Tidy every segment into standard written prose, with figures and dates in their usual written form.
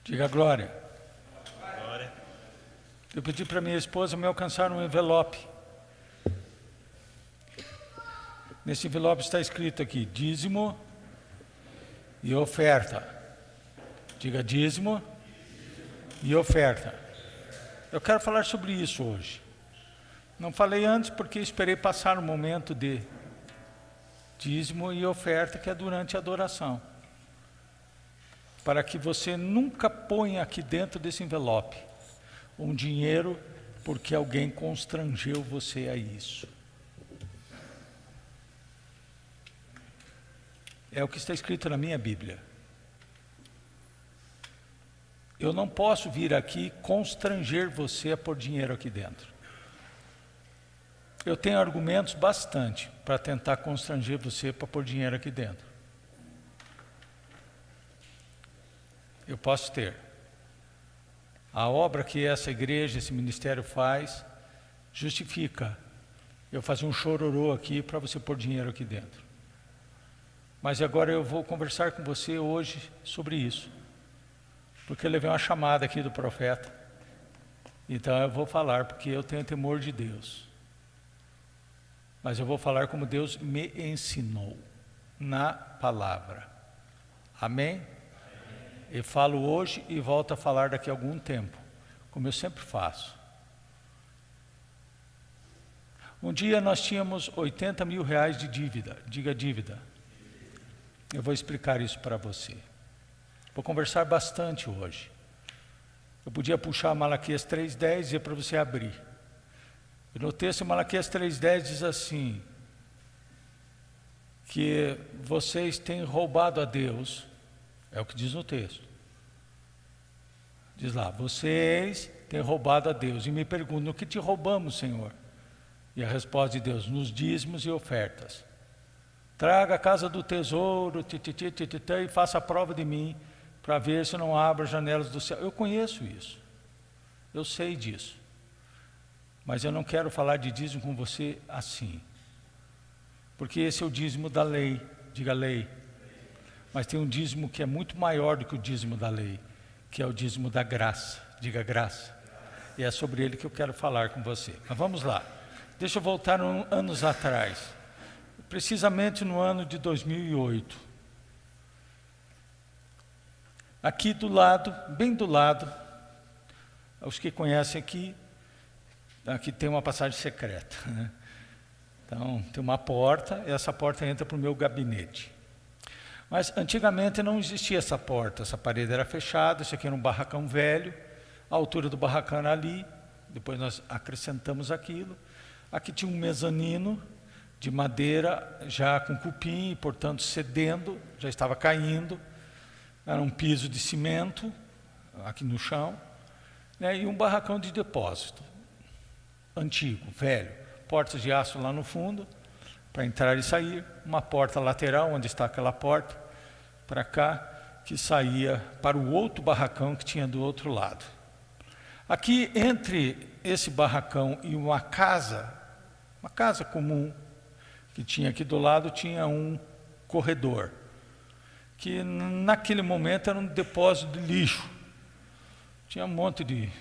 Diga glória. Glória. Eu pedi para minha esposa me alcançar um envelope. Nesse envelope está escrito aqui, dízimo e oferta. Diga dízimo e oferta. Eu quero falar sobre isso hoje. Não falei antes porque esperei passar o momento de dízimo e oferta, que é durante a adoração. Para que você nunca ponha aqui dentro desse envelope um dinheiro porque alguém constrangeu você a isso. É o que está escrito na minha Bíblia. Eu não posso vir aqui constranger você a pôr dinheiro aqui dentro. Eu tenho argumentos bastante para tentar constranger você para pôr dinheiro aqui dentro. Eu posso ter. A obra que essa igreja, esse ministério faz, justifica eu fazer um chororô aqui para você pôr dinheiro aqui dentro. Mas agora eu vou conversar com você hoje sobre isso. Porque eu levei uma chamada aqui do profeta. Então eu vou falar, porque eu tenho temor de Deus. Mas eu vou falar como Deus me ensinou, na palavra. Amém? Eu falo hoje e volto a falar daqui a algum tempo, como eu sempre faço. Um dia nós tínhamos 80 mil reais de dívida, diga dívida. Eu vou explicar isso para você. Vou conversar bastante hoje. Eu podia puxar Malaquias 3,10 e dizer para você abrir. E no texto Malaquias 3,10 diz assim, que vocês têm roubado a Deus, é o que diz no texto. Diz lá, vocês têm roubado a Deus. E me perguntam, o que te roubamos, Senhor? E a resposta de Deus, nos dízimos e ofertas. Traga a casa do tesouro, e faça a prova de mim, para ver se não abro as janelas do céu. Eu conheço isso. Eu sei disso. Mas eu não quero falar de dízimo com você assim. Porque esse é o dízimo da lei, diga lei. Mas tem um dízimo que é muito maior do que o dízimo da lei, que é o dízimo da graça, diga graça. E é sobre ele que eu quero falar com você. Mas vamos lá. Deixa eu voltar anos atrás. Precisamente no ano de 2008. Aqui do lado, bem do lado, os que conhecem aqui tem uma passagem secreta, né? Então, tem uma porta, e essa porta entra para o meu gabinete. Mas antigamente não existia essa porta, essa parede era fechada, isso aqui era um barracão velho, a altura do barracão era ali, depois nós acrescentamos aquilo. Aqui tinha um mezanino de madeira, já com cupim, portanto cedendo, já estava caindo, era um piso de cimento, aqui no chão, né, e um barracão de depósito, antigo, velho, portas de aço lá no fundo, para entrar e sair, uma porta lateral, onde está aquela porta, para cá, que saía para o outro barracão que tinha do outro lado. Aqui, entre esse barracão e uma casa comum, que tinha aqui do lado, tinha um corredor, que naquele momento era um depósito de lixo. Tinha um monte de...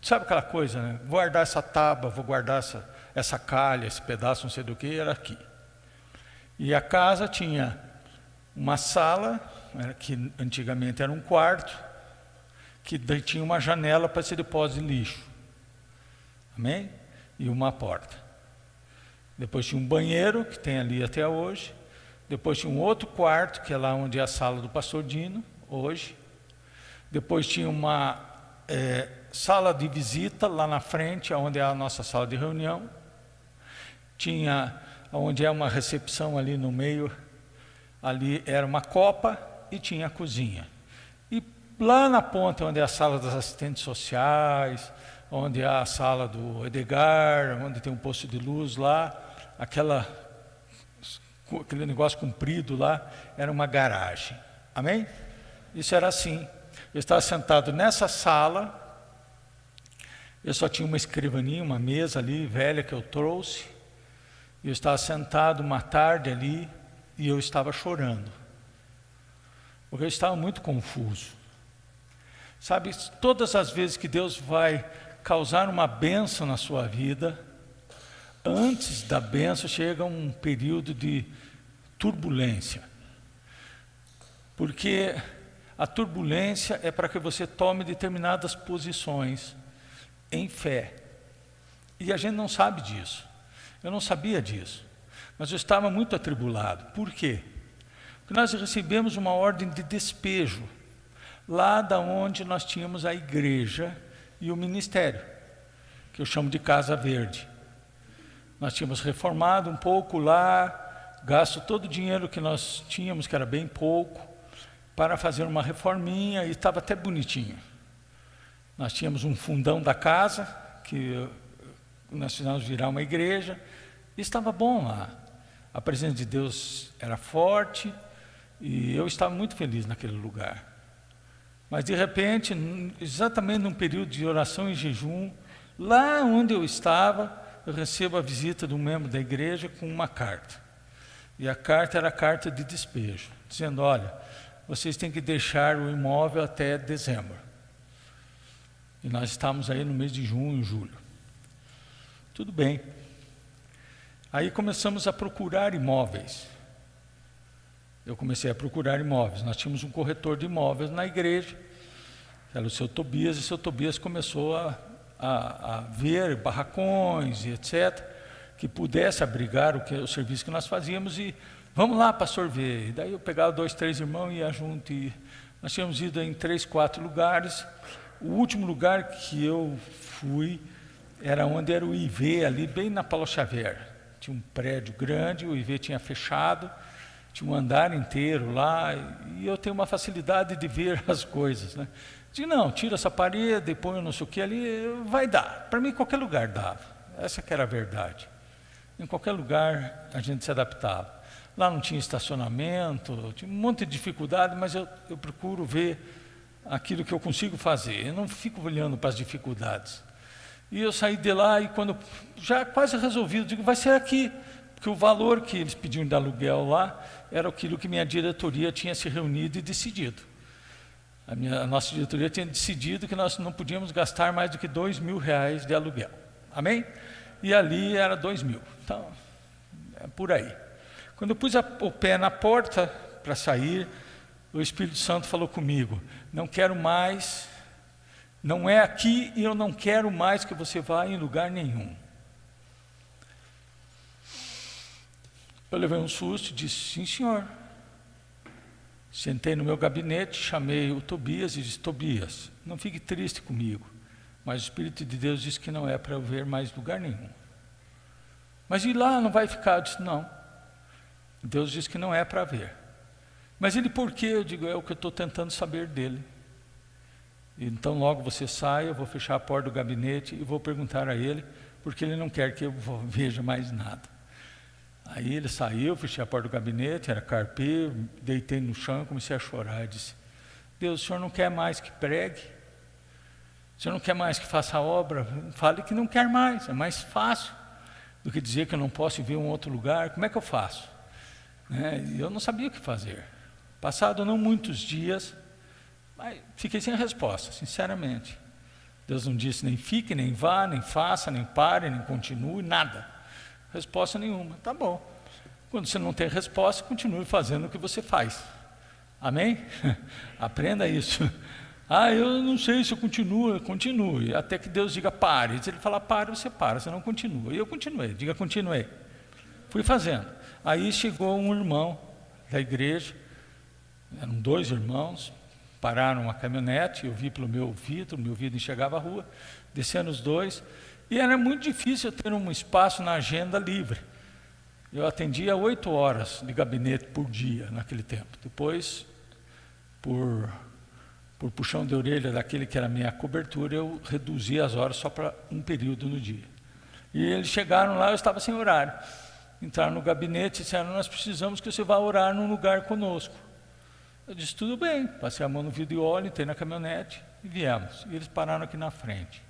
Sabe aquela coisa, né? Vou guardar essa tábua, vou guardar essa calha, esse pedaço, não sei do que, era aqui. E a casa tinha uma sala, que antigamente era um quarto, que daí tinha uma janela para esse depósito de lixo. Amém? E uma porta. Depois tinha um banheiro, que tem ali até hoje. Depois tinha um outro quarto, que é lá onde é a sala do pastor Dino, hoje. Depois tinha uma sala de visita lá na frente, onde é a nossa sala de reunião. Tinha onde é uma recepção ali no meio, ali era uma copa e tinha a cozinha. E lá na ponta, onde é a sala das assistentes sociais, onde é a sala do Edgar, onde tem um posto de luz lá, aquele negócio comprido lá, era uma garagem. Amém? Isso era assim. Eu estava sentado nessa sala, eu só tinha uma escrivaninha, uma mesa ali, velha, que eu trouxe. Eu estava sentado uma tarde ali, e eu estava chorando. Porque eu estava muito confuso. Sabe, todas as vezes que Deus vai causar uma bênção na sua vida, antes da bênção chega um período de turbulência. Porque a turbulência é para que você tome determinadas posições em fé. E a gente não sabe disso. Eu não sabia disso. Mas eu estava muito atribulado. Por quê? Porque nós recebemos uma ordem de despejo, lá da onde nós tínhamos a igreja e o ministério, que eu chamo de Casa Verde. Nós tínhamos reformado um pouco lá, gasto todo o dinheiro que nós tínhamos, que era bem pouco, para fazer uma reforminha, e estava até bonitinho. Nós tínhamos um fundão da casa, que nós fizemos virar uma igreja, e estava bom lá. A presença de Deus era forte, e eu estava muito feliz naquele lugar. Mas de repente, exatamente num período de oração e jejum, lá onde eu estava, eu recebo a visita de um membro da igreja com uma carta. E a carta era a carta de despejo, dizendo: olha, vocês têm que deixar o imóvel até dezembro. E nós estamos aí no mês de junho e julho. Tudo bem. Aí começamos a procurar imóveis. Eu comecei a procurar imóveis. Nós tínhamos um corretor de imóveis na igreja, que era o seu Tobias, e o seu Tobias começou a ver barracões e etc., que pudesse abrigar o serviço que nós fazíamos, e vamos lá, pastor, ver. E daí eu pegava 2, 3 irmãos e ia junto, e nós tínhamos ido em 3, 4 lugares. O último lugar que eu fui era onde era o IV, ali bem na Paulo Xavier. Tinha um prédio grande, o IV tinha fechado, tinha um andar inteiro lá, e eu tenho uma facilidade de ver as coisas, né? Digo: não, tira essa parede, põe não sei o que ali, vai dar. Para mim, qualquer lugar dava. Essa que era a verdade. Em qualquer lugar a gente se adaptava. Lá não tinha estacionamento, tinha um monte de dificuldade, mas eu procuro ver aquilo que eu consigo fazer. Eu não fico olhando para as dificuldades. E eu saí de lá, e quando já quase resolvido, digo: vai ser aqui. Porque o valor que eles pediam de aluguel lá era aquilo que minha diretoria tinha se reunido e decidido. A nossa diretoria tinha decidido que nós não podíamos gastar mais do que R$2.000 de aluguel. Amém? E ali era 2.000. Então, é por aí. Quando eu pus o pé na porta para sair, o Espírito Santo falou comigo: não quero mais, não é aqui, e eu não quero mais que você vá em lugar nenhum. Eu levei um susto e disse: sim, senhor. Sentei no meu gabinete, chamei o Tobias e disse: Tobias, não fique triste comigo, mas o Espírito de Deus disse que não é para eu ver mais lugar nenhum. Mas e lá, não vai ficar? Eu disse: não, Deus disse que não é para ver. Mas ele por quê? Eu digo: é o que eu estou tentando saber dele. Então logo você sai, eu vou fechar a porta do gabinete e vou perguntar a ele, porque ele não quer que eu veja mais nada. Aí ele saiu, fechei a porta do gabinete, era carpê, deitei no chão e comecei a chorar. Eu disse: Deus, o senhor não quer mais que pregue? O senhor não quer mais que faça a obra? Fale que não quer mais, é mais fácil do que dizer que eu não posso ver um outro lugar. Como é que eu faço? E eu não sabia o que fazer. Passado não muitos dias, mas fiquei sem resposta, sinceramente. Deus não disse nem fique, nem vá, nem faça, nem pare, nem continue, nada. Resposta nenhuma. Tá bom. Quando você não tem resposta, continue fazendo o que você faz. Amém? Aprenda isso. Eu não sei se eu continuo. Continue, até que Deus diga pare. Se ele falar pare, você para, você não continua. E eu continuei, diga continuei. Fui fazendo. Aí chegou um irmão da igreja, eram 2 irmãos, pararam uma caminhonete, eu vi pelo meu vidro enxergava a rua, descendo os 2, e era muito difícil eu ter um espaço na agenda livre. Eu atendia 8 horas de gabinete por dia naquele tempo. Depois, por puxão de orelha daquele que era a minha cobertura, eu reduzi as horas só para um período no dia. E eles chegaram lá, eu estava sem horário. Entraram no gabinete e disseram: nós precisamos que você vá orar num lugar conosco. Eu disse: tudo bem. Passei a mão no vidro e óleo, entrei na caminhonete e viemos. E eles pararam aqui na frente.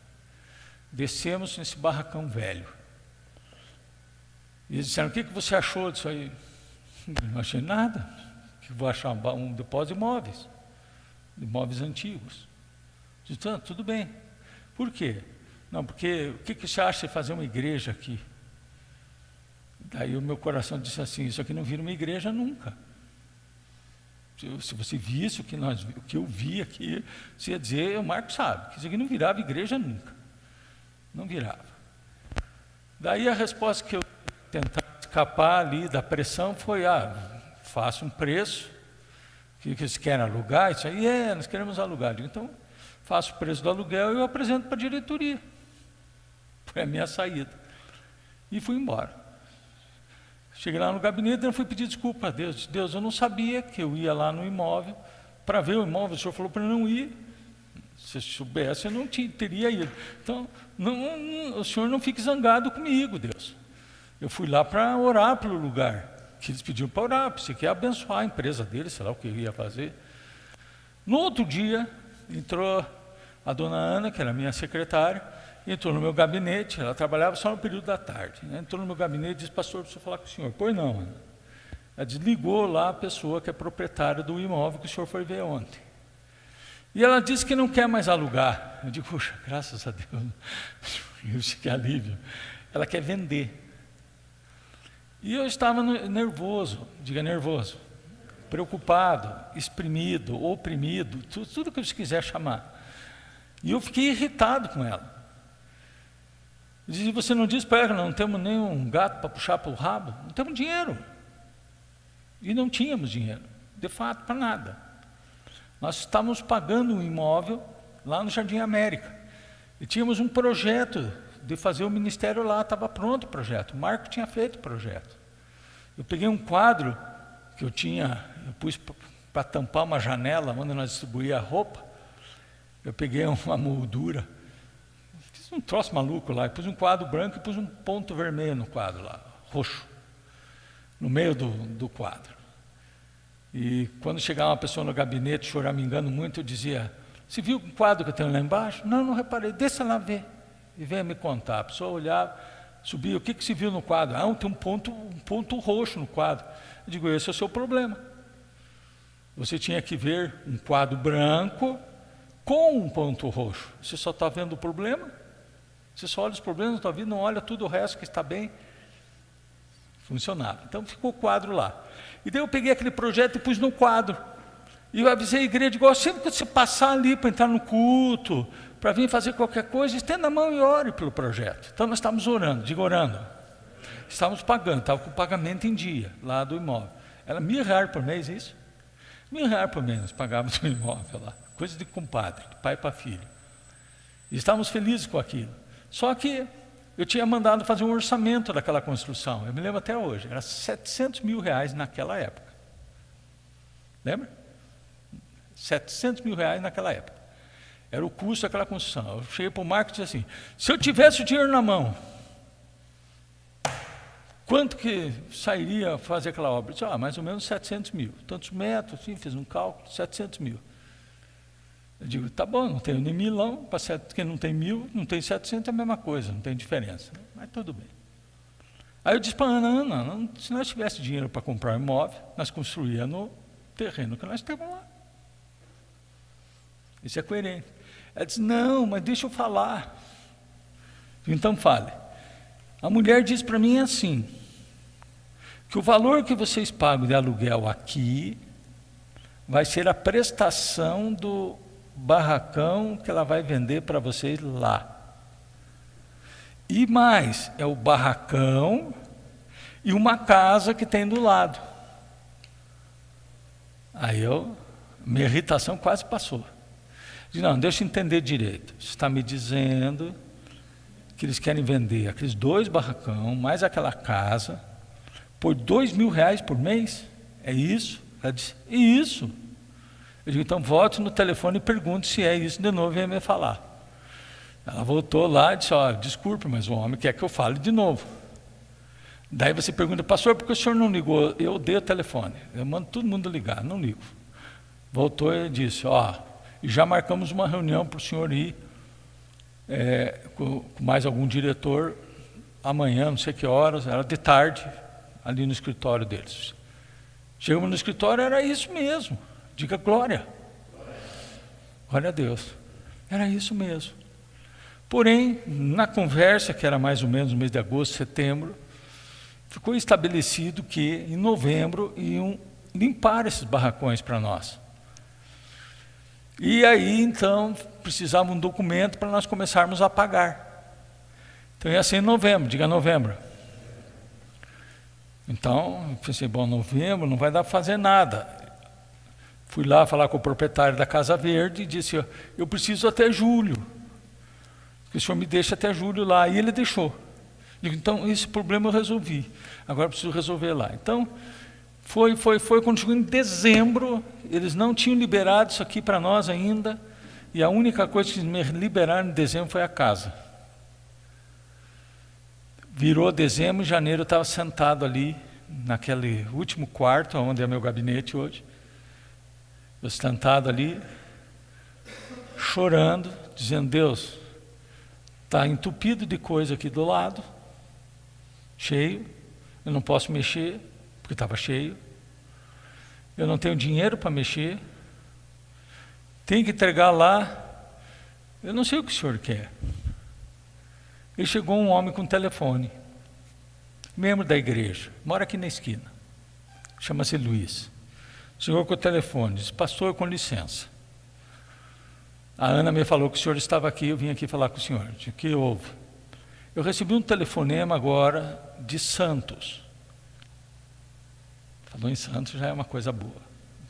Descemos nesse barracão velho. E eles disseram: o que você achou disso aí? Eu não achei nada. Que vou achar um depósito de imóveis antigos. Eu disse, tudo bem. Por quê? Não, porque o que você acha de fazer uma igreja aqui? Daí o meu coração disse assim, isso aqui não vira uma igreja nunca. Se você visse o que eu vi aqui, você ia dizer, o Marco sabe, que isso aqui não virava igreja nunca. Não virava. Daí a resposta que eu tentar escapar ali da pressão foi, faça um preço, que vocês querem alugar, isso aí, nós queremos alugar. Eu digo, então, faço o preço do aluguel e eu apresento para a diretoria. Foi a minha saída. E fui embora. Cheguei lá no gabinete e fui pedir desculpa a Deus. Deus, eu não sabia que eu ia lá no imóvel para ver o imóvel. O senhor falou para não ir. Se eu soubesse, eu não teria ido. Então, o senhor não fique zangado comigo, Deus. Eu fui lá para orar pelo lugar que eles pediram para orar, porque você quer abençoar a empresa deles, sei lá o que eu ia fazer. No outro dia, entrou a dona Ana, que era minha secretária, entrou no meu gabinete, ela trabalhava só no período da tarde, né? Entrou no meu gabinete e disse, pastor, preciso falar com o senhor. Pois não, Ana. Ela desligou lá a pessoa que é proprietária do imóvel que o senhor foi ver ontem. E ela disse que não quer mais alugar. Eu digo, puxa, graças a Deus, que alívio. Ela quer vender. E eu estava nervoso, preocupado, exprimido, oprimido, tudo que você quiser chamar. E eu fiquei irritado com ela. Eu disse, você não disse para ela, não temos nenhum gato para puxar para o rabo? Não temos dinheiro. E não tínhamos dinheiro, de fato, para nada. Nós estávamos pagando um imóvel lá no Jardim América. E tínhamos um projeto de fazer o ministério lá, estava pronto o projeto. O Marco tinha feito o projeto. Eu peguei um quadro que eu pus para tampar uma janela onde nós distribuíamos a roupa. Eu peguei uma moldura, fiz um troço maluco lá, pus um quadro branco e pus um ponto vermelho no quadro lá, roxo, no meio do quadro. E quando chegava uma pessoa no gabinete choramingando muito, eu dizia, você viu o quadro que eu tenho lá embaixo? Não, não reparei, desça lá ver. E venha me contar. A pessoa olhava, subia, o que se viu no quadro? Tem um ponto roxo no quadro. Eu digo, esse é o seu problema. Você tinha que ver um quadro branco com um ponto roxo. Você só está vendo o problema? Você só olha os problemas da sua vida, não olha tudo o resto que está bem? Funcionava. Então ficou o quadro lá. E daí eu peguei aquele projeto e pus no quadro. E eu avisei a igreja, igual sempre que você passar ali para entrar no culto, para vir fazer qualquer coisa, estenda a mão e ore pelo projeto. Então nós estávamos orando, estávamos pagando, estava com o pagamento em dia, lá do imóvel. Era R$1.000 por mês, é isso? R$1.000 por mês nós pagávamos do imóvel lá, coisa de compadre, de pai para filho. E estávamos felizes com aquilo. Só que eu tinha mandado fazer um orçamento daquela construção, eu me lembro até hoje, era R$700 mil naquela época. Lembra? R$700 mil naquela época. Era o custo daquela construção. Eu cheguei para o Marco e disse assim, se eu tivesse o dinheiro na mão, quanto que sairia fazer aquela obra? Eu disse, mais ou menos 700 mil. Tantos metros, assim, fiz um cálculo, 700 mil. Eu digo, tá bom, não tenho nem milão, quem não tem 1.000, não tem 700, é a mesma coisa, não tem diferença. Mas tudo bem. Aí eu disse para a Ana, se nós tivéssemos dinheiro para comprar um imóvel, nós construíamos no terreno que nós temos lá. Isso é coerente. Ela disse, não, mas deixa eu falar. Então fale. A mulher disse para mim assim, que o valor que vocês pagam de aluguel aqui vai ser a prestação do barracão que ela vai vender para vocês lá. E mais, é o barracão e uma casa que tem do lado. Aí minha irritação quase passou. Disse, não, deixa eu entender direito. Você está me dizendo que eles querem vender aqueles 2 barracão, mais aquela casa, por R$2.000 por mês? É isso? Ela disse, é isso. Eu digo, então volte no telefone e pergunte se é isso de novo e venha me falar. Ela voltou lá e disse, desculpe, mas o homem quer que eu fale de novo. Daí você pergunta, pastor, por que o senhor não ligou? Eu dei o telefone, eu mando todo mundo ligar, não ligo. Voltou e disse, e já marcamos uma reunião para o senhor ir com mais algum diretor amanhã, não sei que horas, era de tarde, ali no escritório deles. Chegamos no escritório, era isso mesmo. Diga glória. Glória a Deus. Era isso mesmo. Porém, na conversa, que era mais ou menos no mês de agosto, setembro, ficou estabelecido que em novembro iam limpar esses barracões para nós. E aí, então, precisava um documento para nós começarmos a pagar. Então ia ser em novembro, diga novembro. Então, eu pensei, bom, novembro não vai dar para fazer nada. Fui lá falar com o proprietário da Casa Verde e disse, eu preciso até julho, que o senhor me deixa até julho lá. E ele deixou. Digo, então, esse problema eu resolvi, agora eu preciso resolver lá. Então, quando chegou em dezembro, eles não tinham liberado isso aqui para nós ainda, e a única coisa que me liberaram em dezembro foi a casa. Virou dezembro, em janeiro eu estava sentado ali, naquele último quarto, onde é meu gabinete hoje, eu sentado ali, chorando, dizendo, Deus, está entupido de coisa aqui do lado, cheio, eu não posso mexer, porque estava cheio, eu não tenho dinheiro para mexer, tenho que entregar lá, eu não sei o que o senhor quer. E chegou um homem com telefone, membro da igreja, mora aqui na esquina, chama-se Luiz. Chegou com o telefone, disse, pastor, com licença. A Ana me falou que o senhor estava aqui, eu vim aqui falar com o senhor. Disse, o que houve? Eu recebi um telefonema agora de Santos. Falou em Santos, já é uma coisa boa.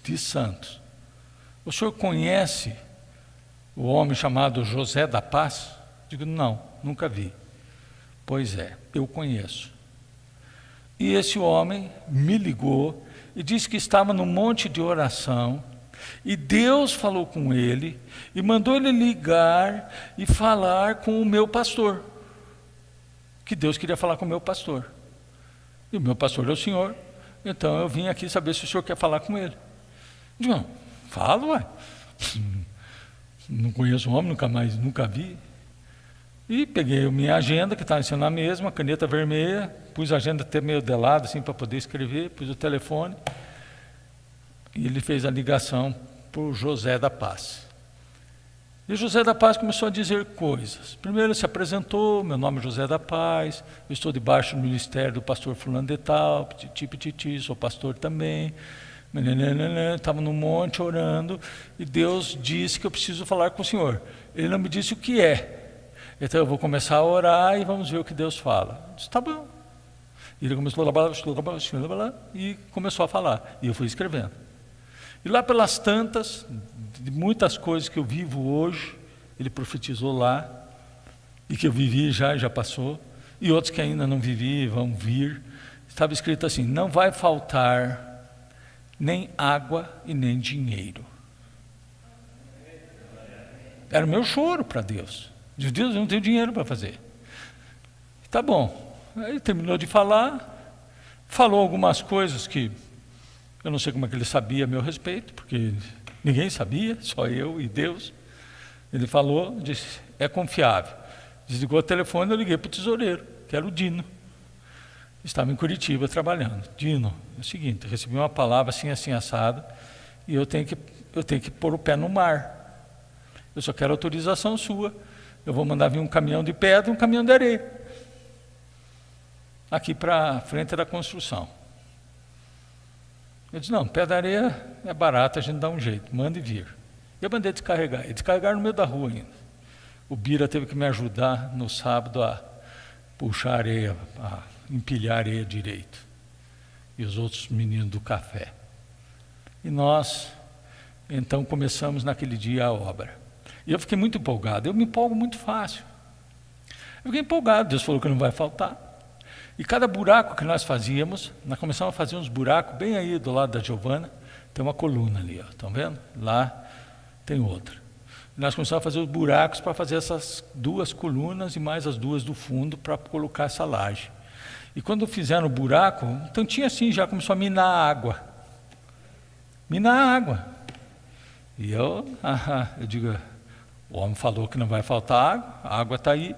De Santos. O senhor conhece o homem chamado José da Paz? Digo, não, nunca vi. Pois é, eu conheço. E esse homem me ligou e disse que estava num monte de oração, e Deus falou com ele, e mandou ele ligar e falar com o meu pastor. Que Deus queria falar com o meu pastor. E o meu pastor é o senhor, então eu vim aqui saber se o senhor quer falar com ele. Eu digo, não, falo, ué. Não conheço o homem, nunca vi. E peguei a minha agenda, que estava em cima na mesma, caneta vermelha, pus a agenda até meio de lado, assim, para poder escrever, pus o telefone, e ele fez a ligação para o José da Paz. E o José da Paz começou a dizer coisas. Primeiro ele se apresentou, meu nome é José da Paz, eu estou debaixo do ministério do pastor fulano de tal, pititi, sou pastor também, estava no monte orando, e Deus disse que eu preciso falar com o senhor. Ele não me disse o que é. Então eu vou começar a orar e vamos ver o que Deus fala. Eu disse, tá bom. E ele começou e começou a falar. E eu fui escrevendo. E lá pelas tantas, de muitas coisas que eu vivo hoje, ele profetizou lá, e que eu vivi já passou, e outros que ainda não vivi, vão vir. Estava escrito assim, não vai faltar nem água e nem dinheiro. Era o meu choro para Deus. Deus, eu não tenho dinheiro para fazer. Tá bom. Aí terminou de falar, falou algumas coisas que eu não sei como é que ele sabia a meu respeito, porque ninguém sabia, só eu e Deus. Ele falou, disse, é confiável. Desligou o telefone, eu liguei para o tesoureiro, que era o Dino. Estava em Curitiba trabalhando. Dino, é o seguinte, eu recebi uma palavra assim, assada, e eu tenho que pôr o pé no mar. Eu só quero autorização sua. Eu vou mandar vir um caminhão de pedra e um caminhão de areia. Aqui para frente da construção. Eu disse, não, pedra de areia é barato, a gente dá um jeito, manda e vir. Eu mandei descarregar, e descarregar no meio da rua ainda. O Bira teve que me ajudar no sábado a puxar areia, a empilhar areia direito. E os outros meninos do café. E nós, então, começamos naquele dia a obra. E eu fiquei muito empolgado, eu me empolgo muito fácil. Eu fiquei empolgado, Deus falou que não vai faltar. E cada buraco que nós fazíamos, nós começamos a fazer uns buracos bem aí do lado da Giovana, tem uma coluna ali, ó, estão vendo? Lá tem outra. E nós começamos a fazer os buracos para fazer essas duas colunas e mais as duas do fundo para colocar essa laje. E quando fizeram o buraco, então tinha assim, já começou a minar a água. Minar a água. E eu digo, o homem falou que não vai faltar água, a água está aí,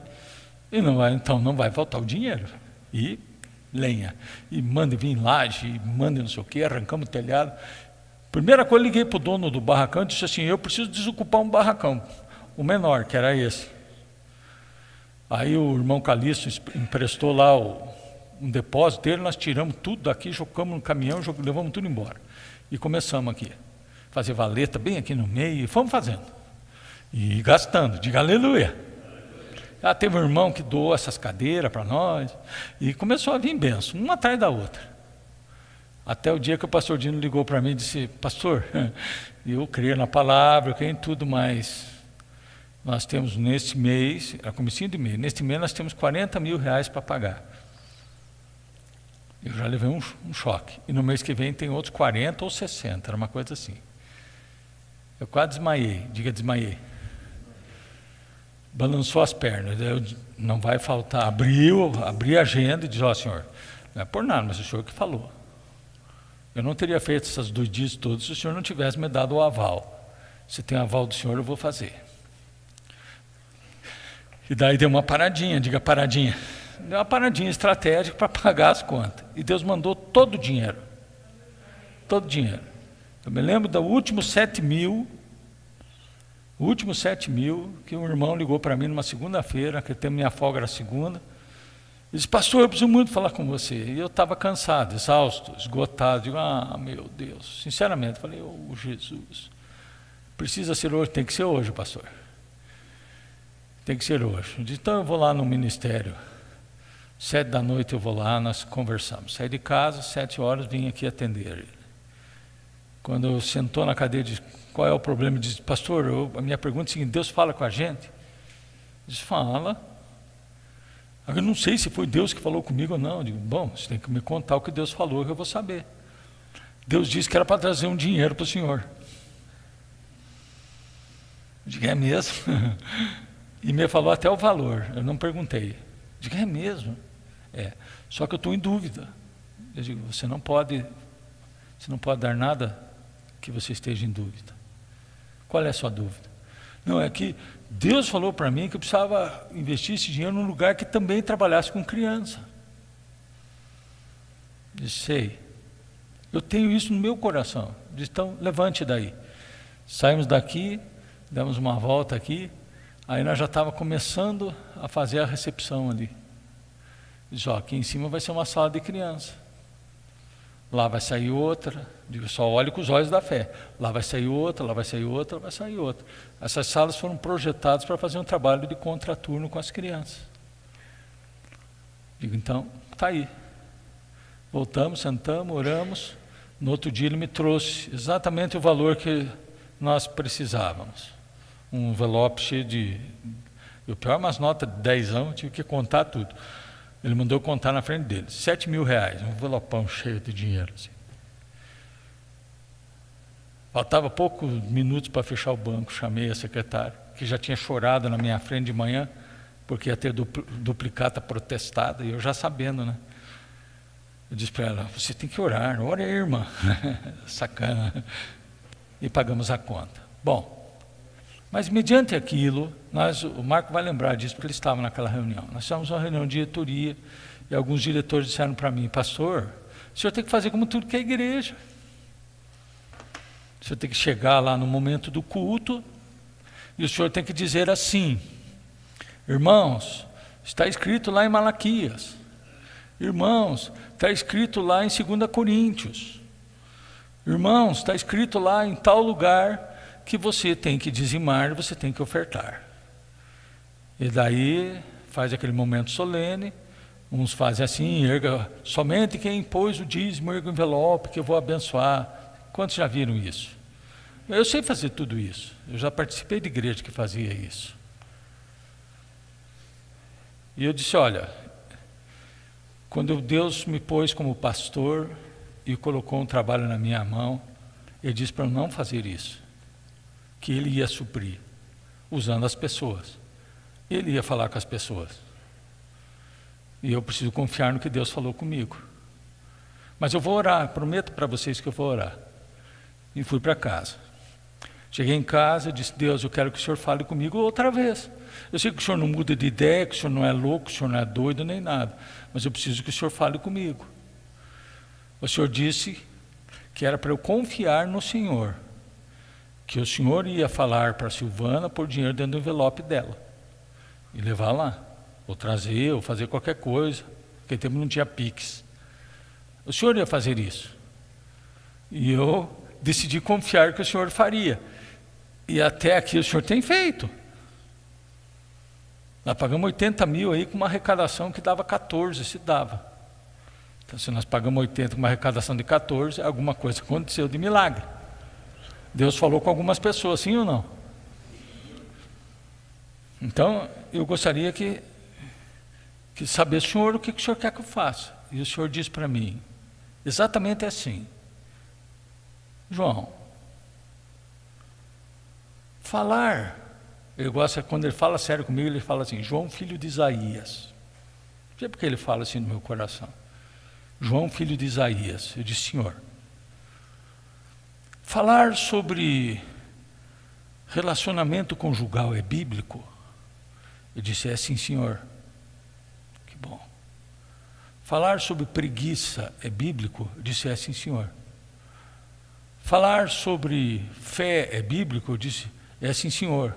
e então não vai faltar o dinheiro. E lenha. E manda vir laje, e manda não sei o quê, arrancamos o telhado. Primeira coisa, eu liguei para o dono do barracão e disse assim, eu preciso desocupar um barracão. o menor, que era esse. Aí o irmão Calixto emprestou lá um depósito dele, nós tiramos tudo daqui, jogamos no caminhão, levamos tudo embora. E começamos aqui, fazer valeta bem aqui no meio, e fomos fazendo. E gastando, diga aleluia. Teve um irmão que doou essas cadeiras para nós, e começou a vir bênção, uma atrás da outra. Até o dia que o pastor Dino ligou para mim e disse: pastor, eu creio na palavra, eu creio em tudo, mas nós temos neste mês, a comecinho de mês, neste mês nós temos 40 mil reais para pagar. Eu já levei um choque. E no mês que vem tem outros 40 ou 60, era uma coisa assim. Eu quase desmaiei, diga desmaiei. Balançou as pernas, não vai faltar. Abri a agenda e disse: ó, senhor, não é por nada, mas o senhor que falou. Eu não teria feito essas doidices todas se o senhor não tivesse me dado o aval. Se tem aval do senhor, eu vou fazer. E daí deu uma paradinha, diga paradinha. Deu uma paradinha estratégica para pagar as contas. E Deus mandou todo o dinheiro. Todo o dinheiro. Eu me lembro do último 7 mil, que um irmão ligou para mim numa segunda-feira, que tem minha folga era segunda. Ele disse: pastor, eu preciso muito falar com você. E eu estava cansado, exausto, esgotado. Digo: meu Deus. Sinceramente, falei: Jesus, precisa ser hoje, tem que ser hoje, pastor. Tem que ser hoje. Eu disse: então eu vou lá no ministério. 7 da noite eu vou lá, nós conversamos. Saí de casa, 7 horas, vim aqui atender ele. Quando eu sentou na cadeira, disse: qual é o problema? Ele disse: pastor, a minha pergunta é a seguinte: Deus fala com a gente? Eu disse: fala. Eu não sei se foi Deus que falou comigo ou não. Eu digo: bom, você tem que me contar o que Deus falou, que eu vou saber. Deus disse que era para trazer um dinheiro para o senhor. Eu digo: é mesmo? E me falou até o valor, eu não perguntei. Eu digo: é mesmo? É, só que eu estou em dúvida. Eu digo: você não pode dar nada que você esteja em dúvida. Qual é a sua dúvida? Não, é que Deus falou para mim que eu precisava investir esse dinheiro num lugar que também trabalhasse com criança. Eu disse: sei, eu tenho isso no meu coração. Eu disse: então levante daí. Saímos daqui, demos uma volta aqui, aí nós já estávamos começando a fazer a recepção ali. Eu disse: ó, aqui em cima vai ser uma sala de criança. Lá vai sair outra. Digo: só olhe com os olhos da fé. Lá vai sair outra, lá vai sair outra, lá vai sair outra. Essas salas foram projetadas para fazer um trabalho de contraturno com as crianças. Digo: então, está aí. Voltamos, sentamos, oramos. No outro dia ele me trouxe exatamente o valor que nós precisávamos. Um envelope cheio de... o pior, umas notas de 10 anos, tive que contar tudo. Ele mandou contar na frente dele: 7 mil reais, um envelopão cheio de dinheiro. Assim. Faltava poucos minutos para fechar o banco, chamei a secretária, que já tinha chorado na minha frente de manhã, porque ia ter duplicata protestada, e eu já sabendo, né? Eu disse para ela: você tem que orar, ora aí, irmã. Sacana. E pagamos a conta. Bom, mas mediante aquilo, o Marco vai lembrar disso, porque ele estava naquela reunião. Nós tivemos uma reunião de diretoria, e alguns diretores disseram para mim: pastor, o senhor tem que fazer como tudo que é igreja. O senhor tem que chegar lá no momento do culto, e o senhor tem que dizer assim: irmãos, está escrito lá em Malaquias. Irmãos, está escrito lá em 2 Coríntios. Irmãos, está escrito lá em tal lugar que você tem que dizimar, você tem que ofertar. E daí faz aquele momento solene, uns fazem assim: erga, somente quem pôs o dízimo, erga o envelope, que eu vou abençoar. Quantos já viram isso? Eu sei fazer tudo isso, eu já participei de igreja que fazia isso. E eu disse: olha, quando Deus me pôs como pastor e colocou um trabalho na minha mão, Ele disse para eu não fazer isso, que Ele ia suprir, usando as pessoas. Ele ia falar com as pessoas. E eu preciso confiar no que Deus falou comigo. Mas eu vou orar, prometo para vocês que eu vou orar. E fui para casa. Cheguei em casa, disse: Deus, eu quero que o Senhor fale comigo outra vez. Eu sei que o Senhor não muda de ideia, que o Senhor não é louco, que o Senhor não é doido nem nada, mas eu preciso que o Senhor fale comigo. O Senhor disse que era para eu confiar no Senhor que o senhor ia falar para a Silvana pôr dinheiro dentro do envelope dela e levar lá, ou trazer, ou fazer qualquer coisa. Naquele tempo não tinha Pix. O senhor ia fazer isso. E eu decidi confiar que o senhor faria. E até aqui o senhor tem feito. Nós pagamos 80 mil aí com uma arrecadação que dava 14, se dava. Então, se nós pagamos 80 com uma arrecadação de 14, alguma coisa aconteceu de milagre. Deus falou com algumas pessoas, sim ou não? Então, eu gostaria que saber, senhor, o que o senhor quer que eu faça? E o senhor disse para mim, exatamente assim: João, falar, ele gosta, quando ele fala sério comigo, ele fala assim, João, filho de Isaías. Não sei porque ele fala assim no meu coração. João, filho de Isaías. Eu disse, senhor, falar sobre relacionamento conjugal é bíblico? Eu disse, é sim, senhor. Que bom. Falar sobre preguiça é bíblico? Eu disse, é sim, senhor. Falar sobre fé é bíblico? Eu disse, é sim, senhor.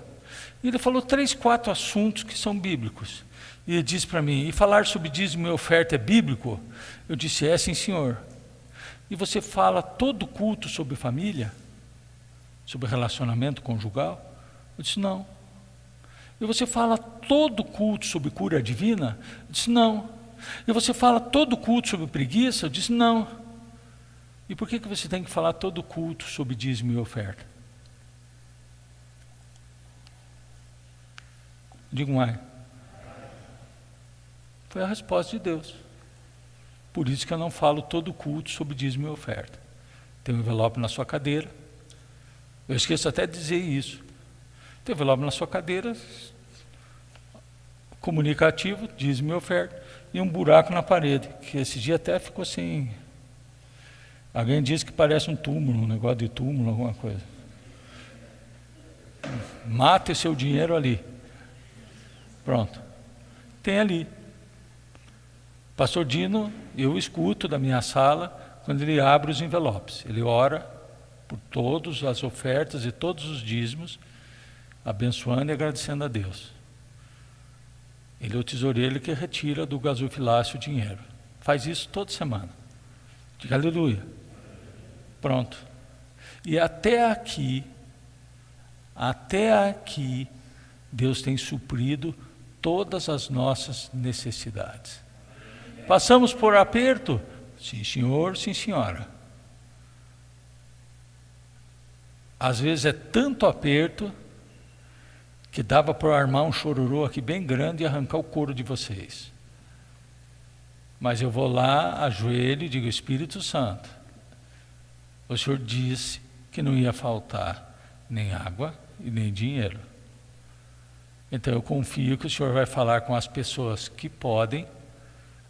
E ele falou 3, 4 assuntos que são bíblicos. E ele disse para mim, e falar sobre dízimo e oferta é bíblico? Eu disse, é sim, senhor. E você fala todo culto sobre família? Sobre relacionamento conjugal? Eu disse, não. E você fala todo culto sobre cura divina? Eu disse, não. E você fala todo culto sobre preguiça? Eu disse, não. E por que você tem que falar todo culto sobre dízimo e oferta? Diga um ai. Foi a resposta de Deus. Por isso que eu não falo todo culto sobre dízimo e oferta. Tem um envelope na sua cadeira. Eu esqueço até de dizer isso. Tem um envelope na sua cadeira, comunicativo, dízimo e oferta, e um buraco na parede, que esse dia até ficou assim. Alguém disse que parece um túmulo, um negócio de túmulo, alguma coisa. Mate seu dinheiro ali. Pronto. Tem ali. Pastor Dino, eu escuto da minha sala, quando ele abre os envelopes. Ele ora por todas as ofertas e todos os dízimos, abençoando e agradecendo a Deus. Ele é o tesoureiro que retira do gasofilácio o dinheiro. Faz isso toda semana. Diga aleluia. Pronto. E até aqui, Deus tem suprido todas as nossas necessidades. Passamos por aperto? Sim, senhor, sim, senhora. Às vezes é tanto aperto que dava para armar um chororô aqui bem grande e arrancar o couro de vocês. Mas eu vou lá, ajoelho e digo, Espírito Santo, o Senhor disse que não ia faltar nem água e nem dinheiro. Então eu confio que o Senhor vai falar com as pessoas que podem,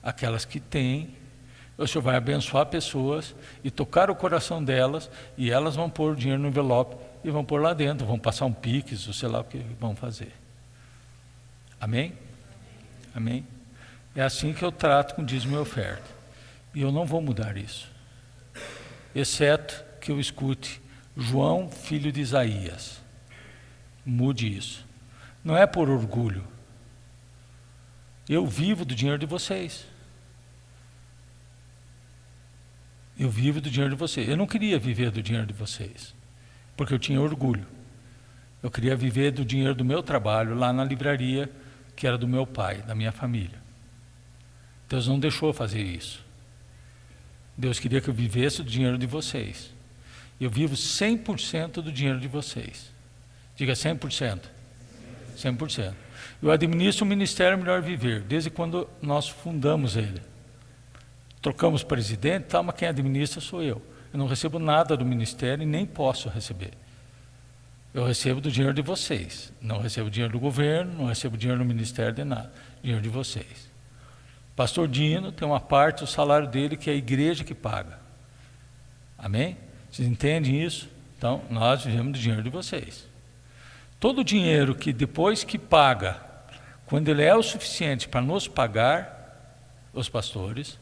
aquelas que têm, o Senhor vai abençoar pessoas e tocar o coração delas, e elas vão pôr o dinheiro no envelope e vão pôr lá dentro, vão passar um Pix, ou sei lá o que vão fazer. Amém? Amém? É assim que eu trato com dízimo e oferta. E eu não vou mudar isso. Exceto que eu escute João, filho de Isaías. Mude isso. Não é por orgulho. Eu vivo do dinheiro de vocês. Eu vivo do dinheiro de vocês. Eu não queria viver do dinheiro de vocês, porque eu tinha orgulho. Eu queria viver do dinheiro do meu trabalho lá na livraria, que era do meu pai, da minha família. Deus não deixou fazer isso. Deus queria que eu vivesse do dinheiro de vocês. Eu vivo 100% do dinheiro de vocês. Diga 100%. 100%. Eu administro o Ministério Melhor Viver, desde quando nós fundamos ele. Trocamos presidente, tá, mas quem administra sou eu. Eu não recebo nada do Ministério e nem posso receber. Eu recebo do dinheiro de vocês. Não recebo dinheiro do governo, não recebo dinheiro do Ministério de nada. Dinheiro de vocês. Pastor Dino tem uma parte do salário dele que é a igreja que paga. Amém? Vocês entendem isso? Então, nós vivemos do dinheiro de vocês. Todo o dinheiro que depois que paga, quando ele é o suficiente para nos pagar, os pastores,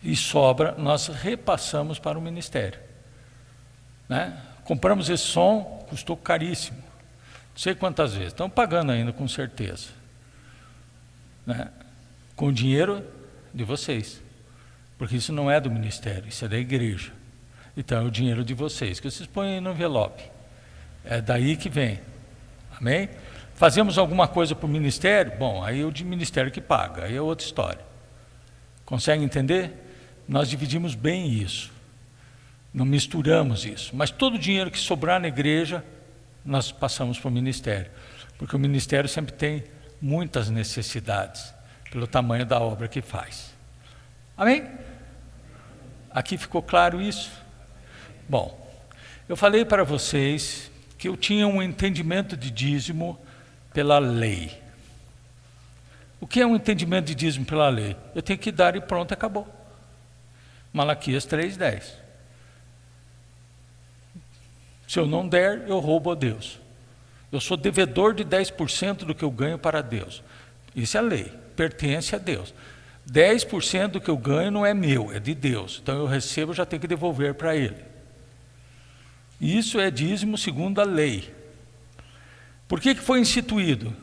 e sobra, nós repassamos para o ministério. Né? Compramos esse som, custou caríssimo. Não sei quantas vezes. Estão pagando ainda, com certeza. Né? Com o dinheiro de vocês. Porque isso não é do ministério, isso é da igreja. Então é o dinheiro de vocês, que vocês põem aí no envelope. É daí que vem. Amém? Fazemos alguma coisa para o ministério? Bom, aí é o de ministério que paga, aí é outra história. Consegue entender? Nós dividimos bem isso. Não misturamos isso. Mas todo o dinheiro que sobrar na igreja, nós passamos para o ministério. Porque o ministério sempre tem muitas necessidades, pelo tamanho da obra que faz. Amém? Aqui ficou claro isso? Bom, eu falei para vocês que eu tinha um entendimento de dízimo pela lei. O que é um entendimento de dízimo pela lei? Eu tenho que dar e pronto, acabou. Malaquias 3:10. Se eu não der, eu roubo a Deus. Eu sou devedor de 10% do que eu ganho para Deus. Isso é lei, pertence a Deus. 10% do que eu ganho não é meu, é de Deus. Então eu recebo, já tenho que devolver para Ele. Isso é dízimo segundo a lei. Por que foi instituído?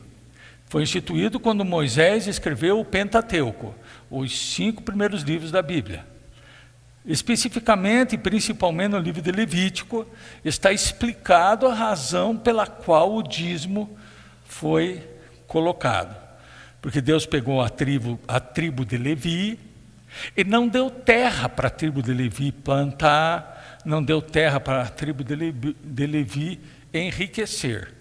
Foi instituído quando Moisés escreveu o Pentateuco, os 5 primeiros livros da Bíblia. Especificamente e principalmente no livro de Levítico, está explicado a razão pela qual o dízimo foi colocado. Porque Deus pegou a tribo de Levi e não deu terra para a tribo de Levi plantar, não deu terra para a tribo de Levi enriquecer.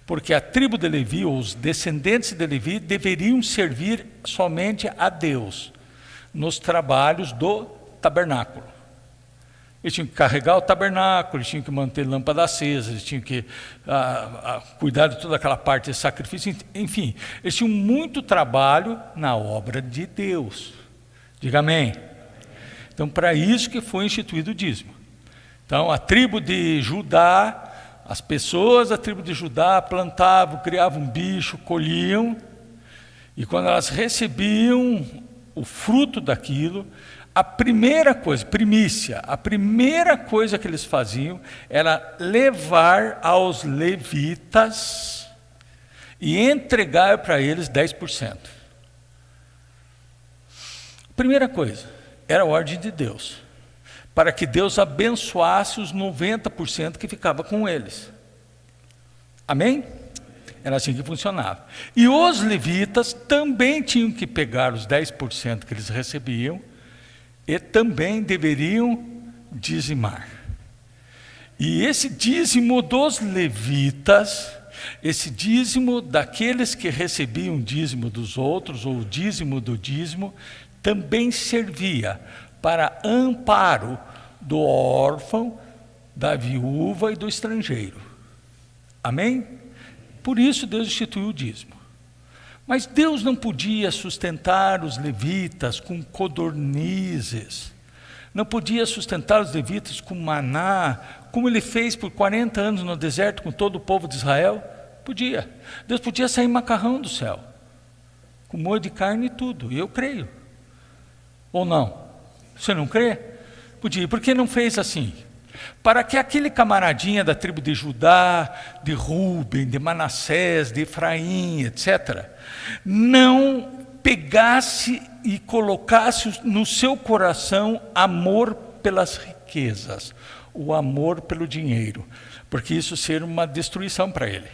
Porque a tribo de Levi, ou os descendentes de Levi, deveriam servir somente a Deus nos trabalhos do tabernáculo. Eles tinham que carregar o tabernáculo, eles tinham que manter lâmpada acesa, eles tinham que cuidar de toda aquela parte de sacrifício, enfim, eles tinham muito trabalho na obra de Deus. Diga amém. Então, para isso que foi instituído o dízimo. Então, a tribo de Judá, as pessoas da tribo de Judá plantavam, criavam um bicho, colhiam, e quando elas recebiam o fruto daquilo, a primeira coisa, primícia, a primeira coisa que eles faziam era levar aos levitas e entregar para eles 10%. Primeira coisa, era a ordem de Deus, para que Deus abençoasse os 90% que ficava com eles. Amém? Era assim que funcionava. E os levitas também tinham que pegar os 10% que eles recebiam e também deveriam dizimar. E esse dízimo dos levitas, esse dízimo daqueles que recebiam o dízimo dos outros, ou o dízimo do dízimo, também servia para amparo do órfão, da viúva e do estrangeiro. Amém? Por isso Deus instituiu o dízimo. Mas Deus não podia sustentar os levitas com codornizes, não podia sustentar os levitas com maná, como Ele fez por 40 anos no deserto com todo o povo de Israel. Podia. Deus podia sair macarrão do céu, com molho de carne e tudo, e eu creio. Ou não? Você não crê? Podia. Por que não fez assim? Para que aquele camaradinha da tribo de Judá, de Rúben, de Manassés, de Efraim, etc., não pegasse e colocasse no seu coração amor pelas riquezas, o amor pelo dinheiro, porque isso seria uma destruição para ele.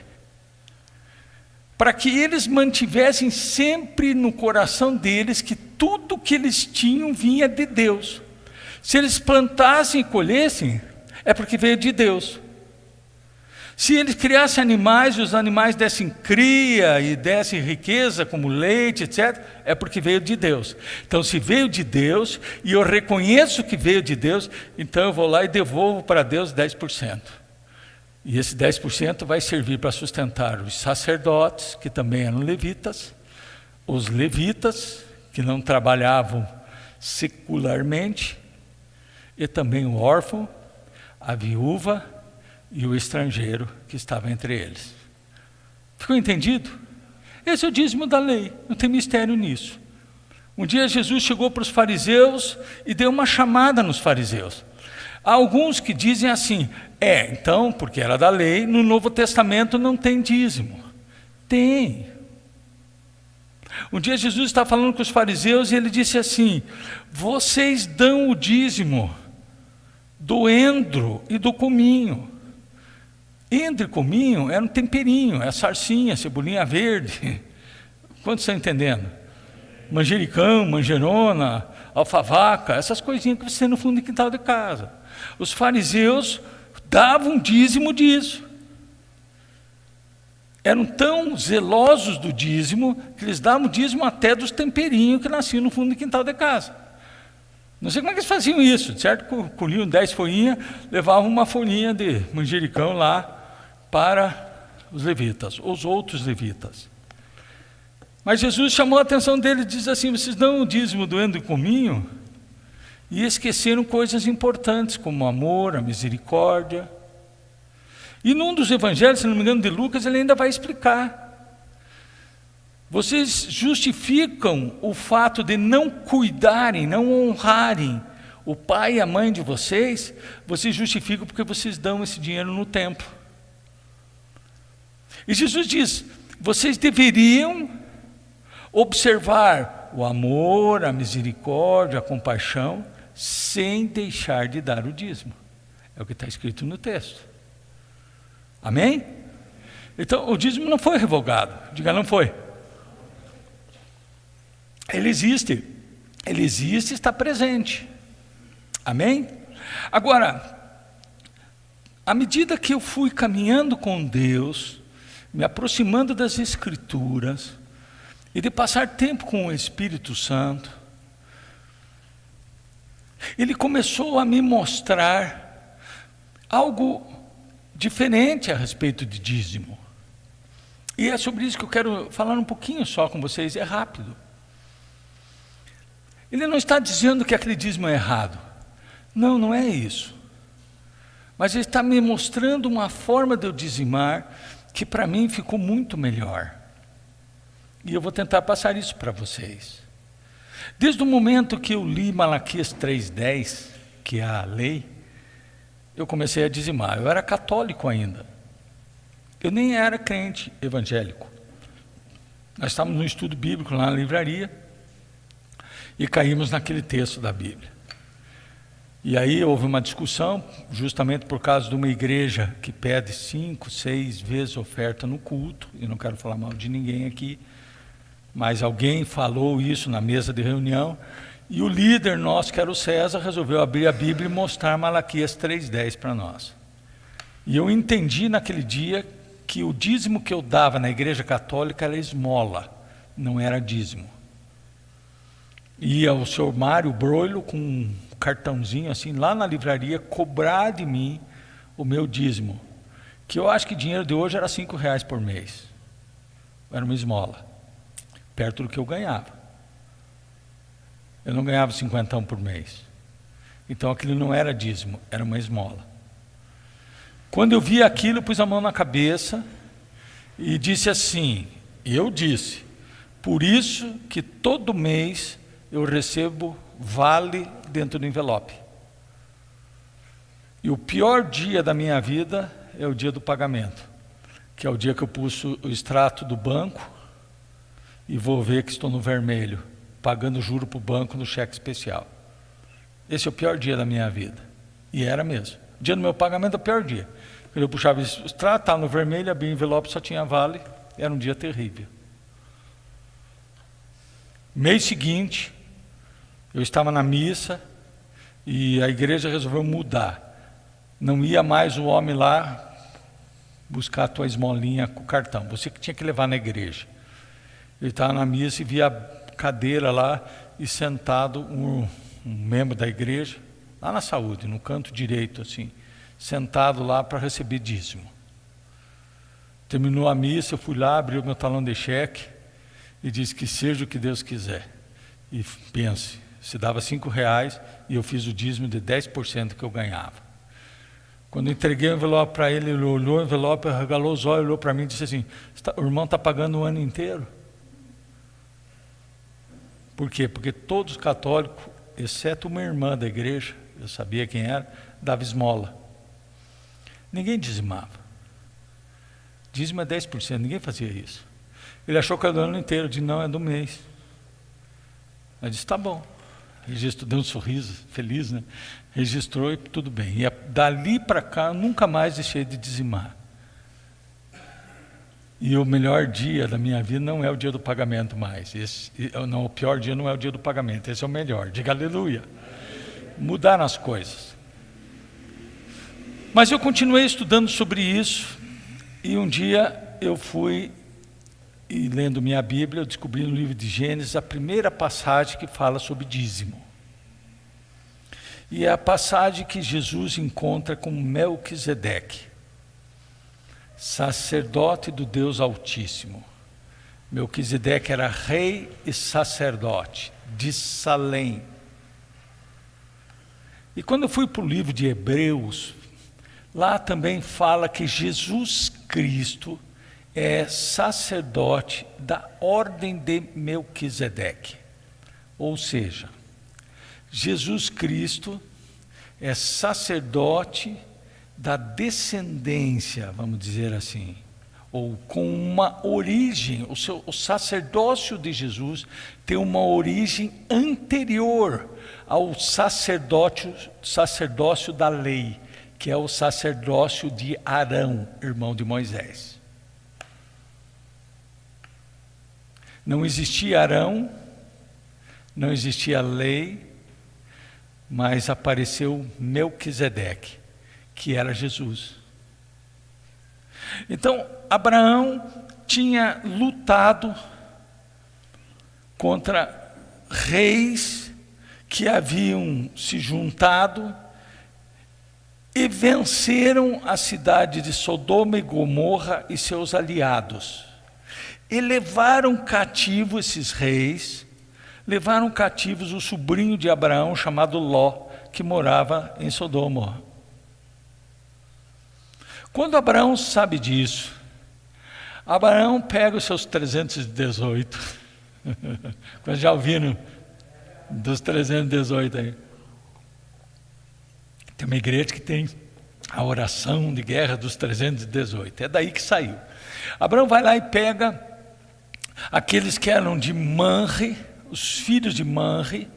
Para que eles mantivessem sempre no coração deles que tudo que eles tinham vinha de Deus. Se eles plantassem e colhessem, é porque veio de Deus. Se eles criassem animais e os animais dessem cria e dessem riqueza, como leite, etc., é porque veio de Deus. Então, se veio de Deus, e eu reconheço que veio de Deus, então eu vou lá e devolvo para Deus 10%. E esse 10% vai servir para sustentar os sacerdotes, que também eram levitas, os levitas, que não trabalhavam secularmente, e também o órfão, a viúva e o estrangeiro que estava entre eles. Ficou entendido? Esse é o dízimo da lei, não tem mistério nisso. Um dia Jesus chegou para os fariseus e deu uma chamada nos fariseus. Há alguns que dizem assim, então, porque era da lei, no Novo Testamento não tem dízimo. Tem. Um dia Jesus estava falando com os fariseus e ele disse assim, vocês dão o dízimo do endro e do cominho. Endro e cominho era um temperinho, é sarcinha, cebolinha verde. Quantos estão entendendo? Manjericão, manjerona, alfavaca, essas coisinhas que você tem no fundo do quintal de casa. Os fariseus davam dízimo disso. Eram tão zelosos do dízimo, que eles davam dízimo até dos temperinhos que nasciam no fundo do quintal de casa. Não sei como é que eles faziam isso, certo? Colhiam 10 folhinhas, levavam uma folhinha de manjericão lá para os levitas, os outros levitas. Mas Jesus chamou a atenção deles e diz assim, vocês dão o dízimo do endro e cominho e esqueceram coisas importantes, como o amor, a misericórdia. E num dos evangelhos, se não me engano, de Lucas, ele ainda vai explicar. Vocês justificam o fato de não cuidarem, não honrarem o pai e a mãe de vocês, vocês justificam porque vocês dão esse dinheiro no templo. E Jesus diz, vocês deveriam observar o amor, a misericórdia, a compaixão, sem deixar de dar o dízimo. É o que está escrito no texto. Amém? Então, o dízimo não foi revogado. Diga, não foi. Ele existe e está presente. Amém? Agora, à medida que eu fui caminhando com Deus, me aproximando das Escrituras, e de passar tempo com o Espírito Santo, ele começou a me mostrar algo diferente a respeito de dízimo. E é sobre isso que eu quero falar um pouquinho só com vocês, é rápido. Ele não está dizendo que aquele dízimo é errado. Não, não é isso. Mas ele está me mostrando uma forma de eu dizimar que para mim ficou muito melhor. E eu vou tentar passar isso para vocês. Desde o momento que eu li Malaquias 3:10, que é a lei, eu comecei a dizimar. Eu era católico ainda. Eu nem era crente evangélico. Nós estávamos no estudo bíblico lá na livraria e caímos naquele texto da Bíblia. E aí houve uma discussão, justamente por causa de uma igreja que pede 5, 6 vezes oferta no culto. Eu não quero falar mal de ninguém aqui, mas alguém falou isso na mesa de reunião, e o líder nosso, que era o César, resolveu abrir a Bíblia e mostrar Malaquias 3:10 para nós. E eu entendi naquele dia que o dízimo que eu dava na igreja católica era esmola, não era dízimo. Ia o senhor Mário Broilo com um cartãozinho assim, lá na livraria, cobrar de mim o meu dízimo, que eu acho que dinheiro de hoje era R$5 por mês. Era uma esmola, perto do que eu ganhava. Eu não ganhava 50 por mês. Então aquilo não era dízimo, era uma esmola. Quando eu vi aquilo, pus a mão na cabeça e disse assim, eu disse, por isso que todo mês eu recebo vale dentro do envelope. E o pior dia da minha vida é o dia do pagamento, que é o dia que eu puxo o extrato do banco e vou ver que estou no vermelho, pagando juro para o banco no cheque especial. Esse é o pior dia da minha vida. E era mesmo. O dia do meu pagamento é o pior dia. Quando eu puxava o extrato, estava no vermelho, abria o envelope, só tinha vale. Era um dia terrível. Mês seguinte, eu estava na missa e a igreja resolveu mudar. Não ia mais o homem lá buscar a tua esmolinha com o cartão. Você que tinha que levar na igreja. Ele estava na missa e via a cadeira lá e sentado um membro da igreja, lá na saúde, no canto direito, assim, sentado lá para receber dízimo. Terminou a missa, eu fui lá, abri o meu talão de cheque e disse que seja o que Deus quiser. E pense, se dava R$5 e eu fiz o dízimo de 10% que eu ganhava. Quando eu entreguei o envelope para ele, ele olhou o envelope, arregalou os olhos, olhou para mim e disse assim, o irmão está pagando o ano inteiro? Por quê? Porque todos os católicos, exceto uma irmã da igreja, eu sabia quem era, dava esmola. Ninguém dizimava. Dízimo é 10%, ninguém fazia isso. Ele achou que era do ano inteiro, eu disse, não, é do mês. Eu disse, tá bom. Registrou, deu um sorriso, feliz, né? Registrou e tudo bem. E dali para cá, eu nunca mais deixei de dizimar. E o melhor dia da minha vida não é o dia do pagamento mais. Não, o pior dia não é o dia do pagamento, esse é o melhor. Diga aleluia. Mudaram as coisas. Mas eu continuei estudando sobre isso, e um dia eu fui, e lendo minha Bíblia, eu descobri no livro de Gênesis a primeira passagem que fala sobre dízimo. E é a passagem que Jesus encontra com Melquisedeque, sacerdote do Deus Altíssimo. Melquisedeque era rei e sacerdote de Salém. E quando eu fui para o livro de Hebreus, lá também fala que Jesus Cristo é sacerdote da ordem de Melquisedeque. Ou seja, Jesus Cristo é sacerdote da descendência, vamos dizer assim, ou com uma origem, o sacerdócio de Jesus tem uma origem anterior ao sacerdócio da lei, que é o sacerdócio de Arão, irmão de Moisés. Não existia Arão, não existia lei, mas apareceu Melquisedeque, que era Jesus. Então, Abraão tinha lutado contra reis que haviam se juntado e venceram a cidade de Sodoma e Gomorra e seus aliados. E levaram cativo esses reis, levaram cativos o sobrinho de Abraão, chamado Ló, que morava em Sodoma. Quando Abraão sabe disso, Abraão pega os seus 318, quando já ouviram dos 318 aí. Tem uma igreja que tem a oração de guerra dos 318, é daí que saiu. Abraão vai lá e pega aqueles que eram de Manre, os filhos de Manre,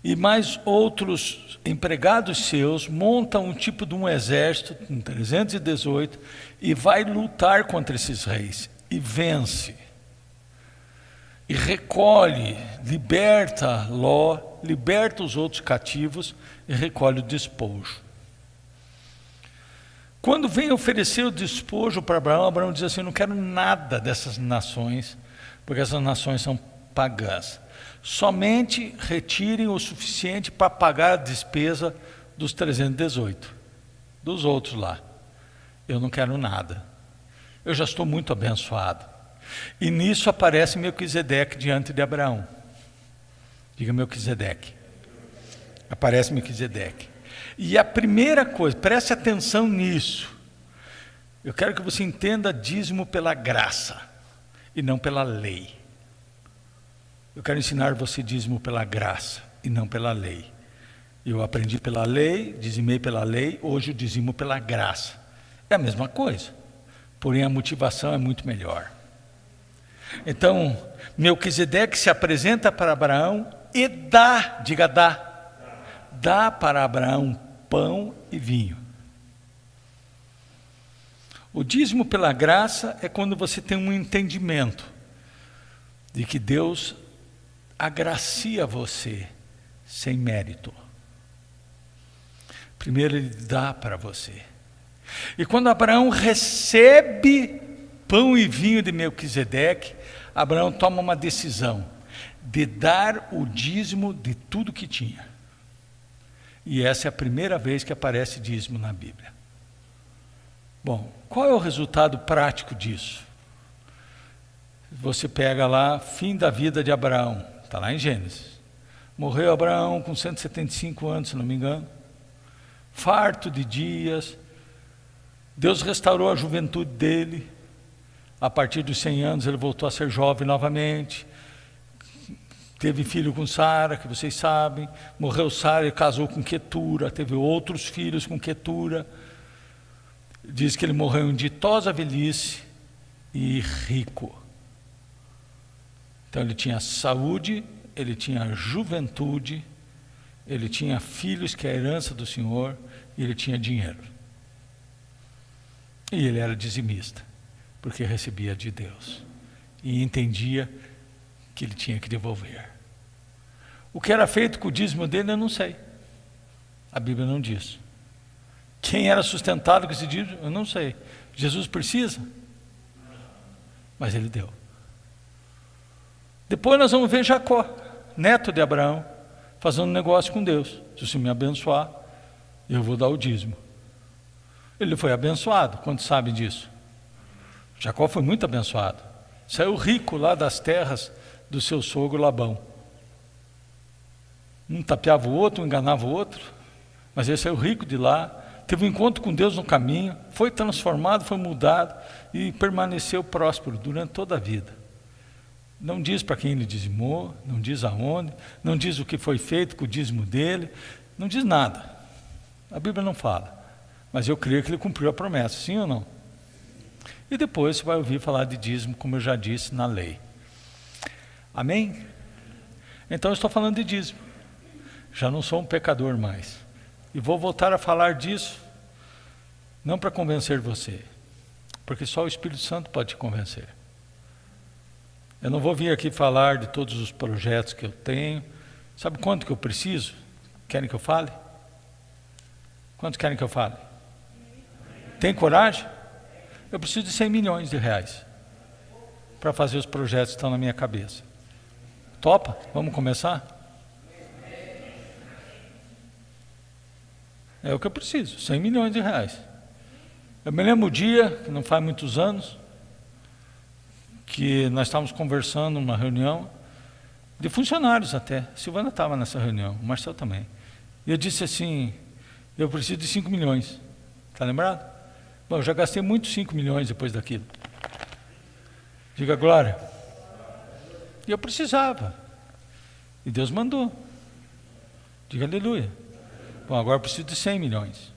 e mais outros empregados seus, montam um tipo de um exército, com 318, e vai lutar contra esses reis, e vence. E recolhe, liberta Ló, liberta os outros cativos, e recolhe o despojo. Quando vem oferecer o despojo para Abraão, Abraão diz assim, não quero nada dessas nações, porque essas nações são pagãs. Somente retirem o suficiente para pagar a despesa dos 318, dos outros lá. Eu não quero nada. Eu já estou muito abençoado. E nisso aparece Melquisedeque diante de Abraão. Diga Melquisedeque. Aparece Melquisedeque. E a primeira coisa, preste atenção nisso. Eu quero que você entenda dízimo pela graça e não pela lei. Eu quero ensinar você dízimo pela graça e não pela lei. Eu aprendi pela lei, dizimei pela lei, hoje eu dizimo pela graça. É a mesma coisa, porém a motivação é muito melhor. Então, Melquisedeque se apresenta para Abraão e dá, diga dá para Abraão pão e vinho. O dízimo pela graça é quando você tem um entendimento de que Deus agracia você sem mérito. Primeiro Ele dá para você. E quando Abraão recebe pão e vinho de Melquisedeque, Abraão toma uma decisão de dar o dízimo de tudo que tinha. E essa é a primeira vez que aparece dízimo na Bíblia. Bom, qual é o resultado prático disso? Você pega lá, fim da vida de Abraão, está lá em Gênesis. Morreu Abraão com 175 anos, se não me engano, farto de dias. Deus restaurou a juventude dele. A partir dos 100 anos ele voltou a ser jovem novamente. Teve filho com Sara, que vocês sabem. Morreu Sara e casou com Quetura. Teve outros filhos com Quetura. Diz que ele morreu em ditosa velhice e rico. Então ele tinha saúde, ele tinha juventude, ele tinha filhos, que é a herança do Senhor, e ele tinha dinheiro. E ele era dizimista, porque recebia de Deus. E entendia que ele tinha que devolver. O que era feito com o dízimo dele, eu não sei. A Bíblia não diz. Quem era sustentado com esse dízimo, eu não sei. Jesus precisa? Mas ele deu. Depois nós vamos ver Jacó, neto de Abraão, fazendo um negócio com Deus. Se o Senhor me abençoar, eu vou dar o dízimo. Ele foi abençoado, quantos sabem disso? Jacó foi muito abençoado. Saiu rico lá das terras do seu sogro Labão. Um tapeava o outro, um enganava o outro, mas ele saiu rico de lá, teve um encontro com Deus no caminho, foi transformado, foi mudado e permaneceu próspero durante toda a vida. Não diz para quem ele dizimou, não diz aonde, não diz o que foi feito com o dízimo dele, não diz nada. A Bíblia não fala, mas eu creio que ele cumpriu a promessa, sim ou não? E depois você vai ouvir falar de dízimo, como eu já disse, na lei. Amém? Então eu estou falando de dízimo. Já não sou um pecador mais. E vou voltar a falar disso, não para convencer você, porque só o Espírito Santo pode te convencer. Eu não vou vir aqui falar de todos os projetos que eu tenho. Sabe quanto que eu preciso? Querem que eu fale? Quantos querem que eu fale? Tem coragem? Eu preciso de 100 milhões de reais para fazer os projetos que estão na minha cabeça. Topa? Vamos começar? É o que eu preciso, 100 milhões de reais. Eu me lembro o dia, que não faz muitos anos, que nós estávamos conversando numa reunião, de funcionários até. A Silvana estava nessa reunião, o Marcel também. E eu disse assim, eu preciso de 5 milhões. Está lembrado? Bom, eu já gastei muito 5 milhões depois daquilo. Diga glória. E eu precisava. E Deus mandou. Diga aleluia. Bom, agora eu preciso de 100 milhões.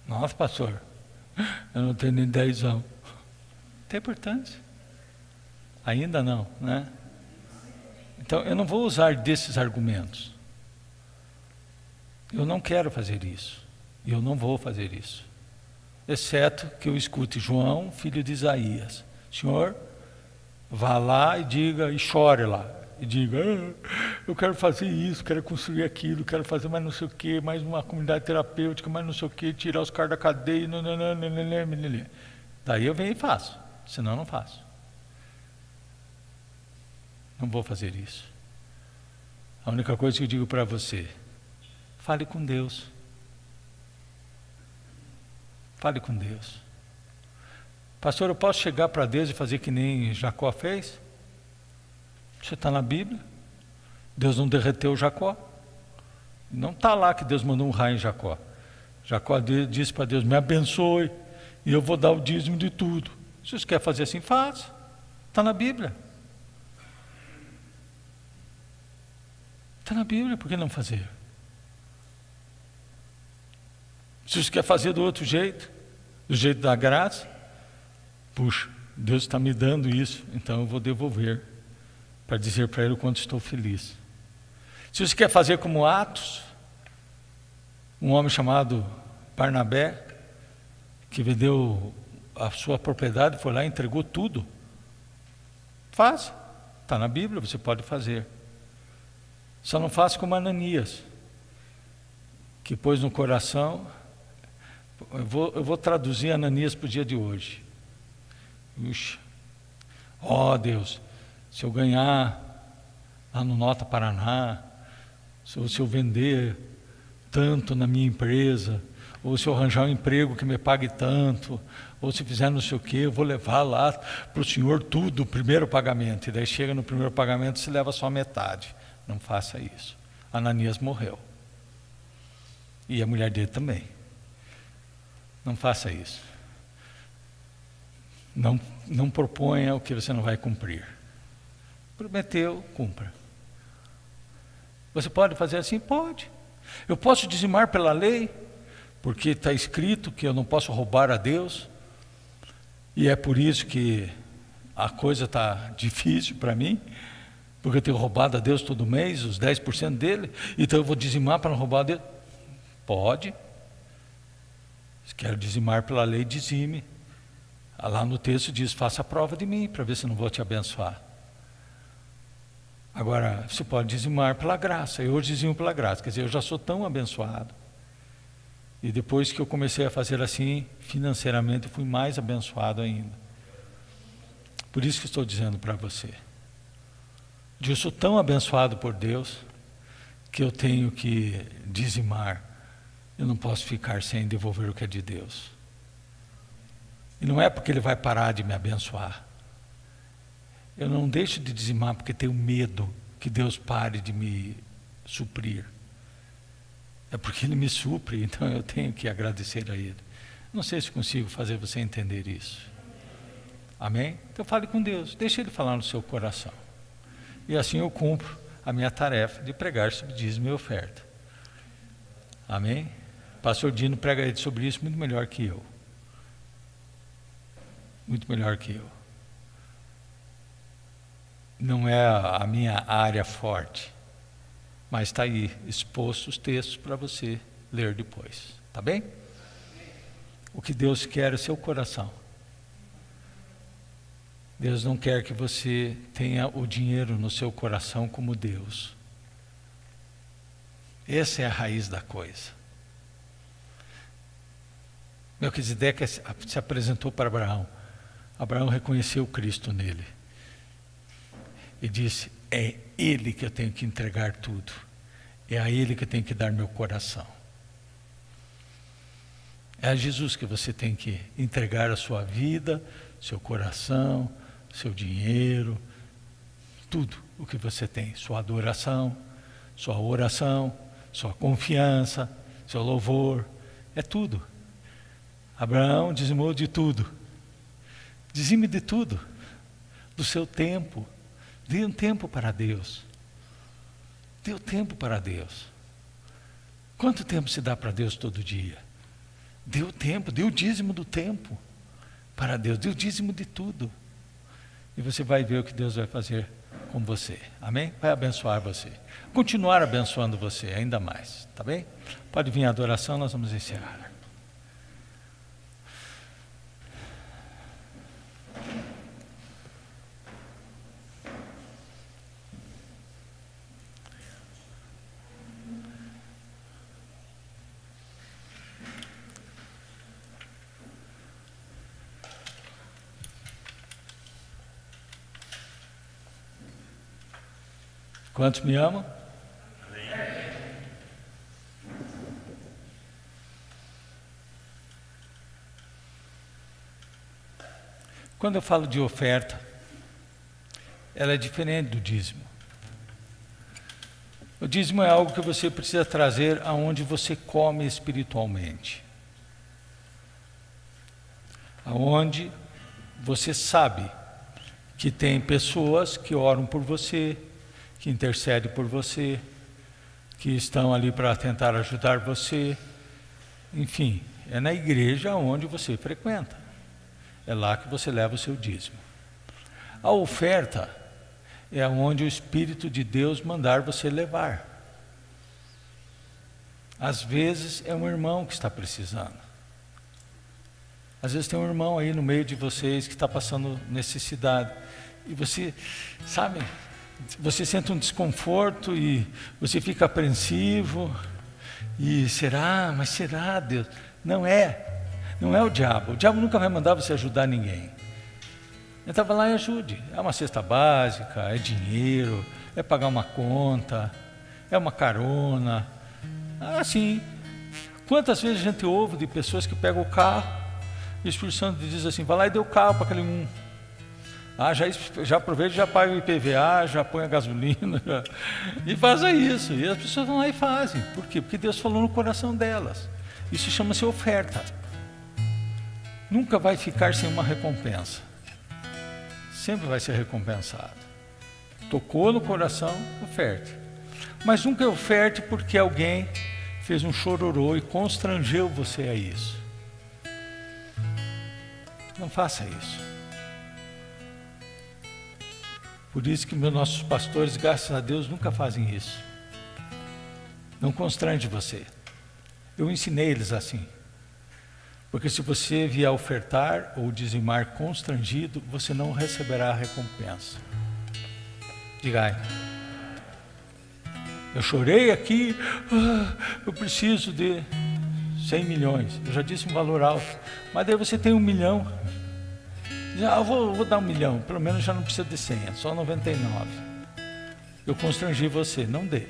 Nossa, pastor, eu não tenho nem 10 anos. Tem importância. Ainda não, né? Então, eu não vou usar desses argumentos. Eu não quero fazer isso. E eu não vou fazer isso. Exceto que eu escute João, filho de Isaías. Senhor, vá lá e diga, e chore lá. E diga, eu quero fazer isso, quero construir aquilo, quero fazer mais não sei o que, mais uma comunidade terapêutica, mais não sei o que, tirar os caras da cadeia, daí eu venho e faço, senão eu não faço. Não vou fazer isso. A única coisa que eu digo para você, fale com Deus. Fale com Deus. Pastor, eu posso chegar para Deus e fazer que nem Jacó fez? Você está na Bíblia. Deus não derreteu Jacó. Não está lá que Deus mandou um raio em Jacó. Jacó disse para Deus, me abençoe, e eu vou dar o dízimo de tudo. Se você quer fazer assim, faça. Está na Bíblia. Está na Bíblia, por que não fazer? Se você quer fazer do outro jeito, do jeito da graça, puxa, Deus está me dando isso, então eu vou devolver, para dizer para Ele o quanto estou feliz. Se você quer fazer como Atos, um homem chamado Barnabé, que vendeu a sua propriedade, foi lá e entregou tudo, faça, está na Bíblia, você pode fazer. Só não faça como Ananias, que pôs no coração. Eu vou traduzir Ananias para o dia de hoje. Deus, se eu ganhar lá no Nota Paraná, se eu vender tanto na minha empresa, ou se eu arranjar um emprego que me pague tanto, ou se fizer não sei o que, eu vou levar lá para o Senhor tudo, o primeiro pagamento. E daí chega no primeiro pagamento e se leva só metade. Não faça isso. Ananias morreu. E a mulher dele também. Não faça isso. Não proponha o que você não vai cumprir. Prometeu, cumpra. Você pode fazer assim? Pode. Eu posso dizimar pela lei, porque está escrito que eu não posso roubar a Deus, e é por isso que a coisa está difícil para mim, porque eu tenho roubado a Deus todo mês, os 10% dele, então eu vou dizimar para não roubar a Deus? Pode. Se quer dizimar pela lei, dizime. Lá no texto diz, faça a prova de mim, para ver se eu não vou te abençoar. Agora, você pode dizimar pela graça. Eu dizimo pela graça, quer dizer, eu já sou tão abençoado. E depois que eu comecei a fazer assim, financeiramente, eu fui mais abençoado ainda. Por isso que estou dizendo para você. Eu sou tão abençoado por Deus, que eu tenho que dizimar. Eu não posso ficar sem devolver o que é de Deus. E não é porque Ele vai parar de me abençoar. Eu não deixo de dizimar porque tenho medo que Deus pare de me suprir. É porque Ele me supre, então eu tenho que agradecer a Ele. Não sei se consigo fazer você entender isso. Amém? Então fale com Deus, deixe Ele falar no seu coração. E assim eu cumpro a minha tarefa de pregar sobre dízimo e oferta. Amém? Pastor Dino prega sobre isso muito melhor que eu. Muito melhor que eu. Não é a minha área forte, mas está aí, exposto os textos para você ler depois, tá bem? O que Deus quer é seu coração. Deus não quer que você tenha o dinheiro no seu coração como Deus. Essa é a raiz da coisa. Melquisedeque se apresentou para Abraão. Abraão reconheceu Cristo nele. E disse, é Ele que eu tenho que entregar tudo. É a Ele que eu tenho que dar meu coração. É a Jesus que você tem que entregar a sua vida, seu coração, seu dinheiro, tudo o que você tem. Sua adoração, sua oração, sua confiança, seu louvor, é tudo. Abraão dizimou de tudo. Dizime de tudo, do seu tempo. Dê um tempo para Deus. Dê o tempo para Deus. Quanto tempo se dá para Deus todo dia? Dê o tempo, dê o dízimo do tempo para Deus. Dê o dízimo de tudo. E você vai ver o que Deus vai fazer com você. Amém? Vai abençoar você. Continuar abençoando você ainda mais. Tá bem? Pode vir a adoração, nós vamos encerrar. Quantos me amam? Amém. Quando eu falo de oferta, ela é diferente do dízimo. O dízimo é algo que você precisa trazer aonde você come espiritualmente. Aonde você sabe que tem pessoas que oram por você, que intercedem por você, que estão ali para tentar ajudar você. Enfim, é na igreja onde você frequenta. É lá que você leva o seu dízimo. A oferta é onde o Espírito de Deus mandar você levar. Às vezes é um irmão que está precisando. Às vezes tem um irmão aí no meio de vocês que está passando necessidade. E você, sabe, você sente um desconforto e você fica apreensivo. E será? Mas será, Deus? Não é o diabo. O diabo nunca vai mandar você ajudar ninguém. Então vai lá e ajude. É uma cesta básica, é dinheiro, é pagar uma conta, é uma carona. Assim, quantas vezes a gente ouve de pessoas que pegam o carro e o Espírito Santo diz assim, vai lá e dê o carro para aquele um. Já aproveita, já paga o IPVA, já põe a gasolina, e faz isso. E as pessoas vão lá e fazem. Por quê? Porque Deus falou no coração delas. Isso chama-se oferta. Nunca vai ficar sem uma recompensa. Sempre vai ser recompensado. tocou no coração, oferte. Mas nunca oferte porque alguém fez um chororô e constrangeu você a isso. Não faça isso. Por isso que meus nossos pastores, graças a Deus, nunca fazem isso. Não constrange você. Eu ensinei eles assim. Porque se você vier ofertar ou dizimar constrangido, você não receberá a recompensa. Diga, ai, eu chorei aqui, eu preciso de 100 milhões. Eu já disse um valor alto, mas daí você tem 1 milhão. Já vou dar 1 milhão, pelo menos já não precisa de 100, é só 99. Eu constrangi você, não dê.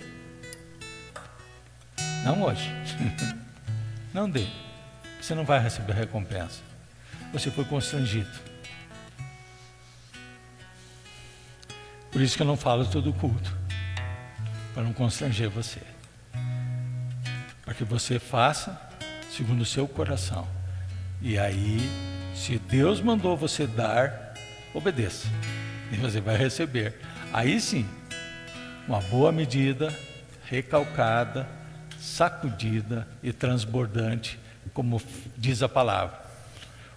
Não hoje. Não dê. Você não vai receber recompensa. Você foi constrangido. Por isso que eu não falo todo culto. Para não constranger você. Para que você faça segundo o seu coração. E aí, se Deus mandou você dar, obedeça. E você vai receber. Aí sim, uma boa medida, recalcada, sacudida e transbordante, como diz a palavra.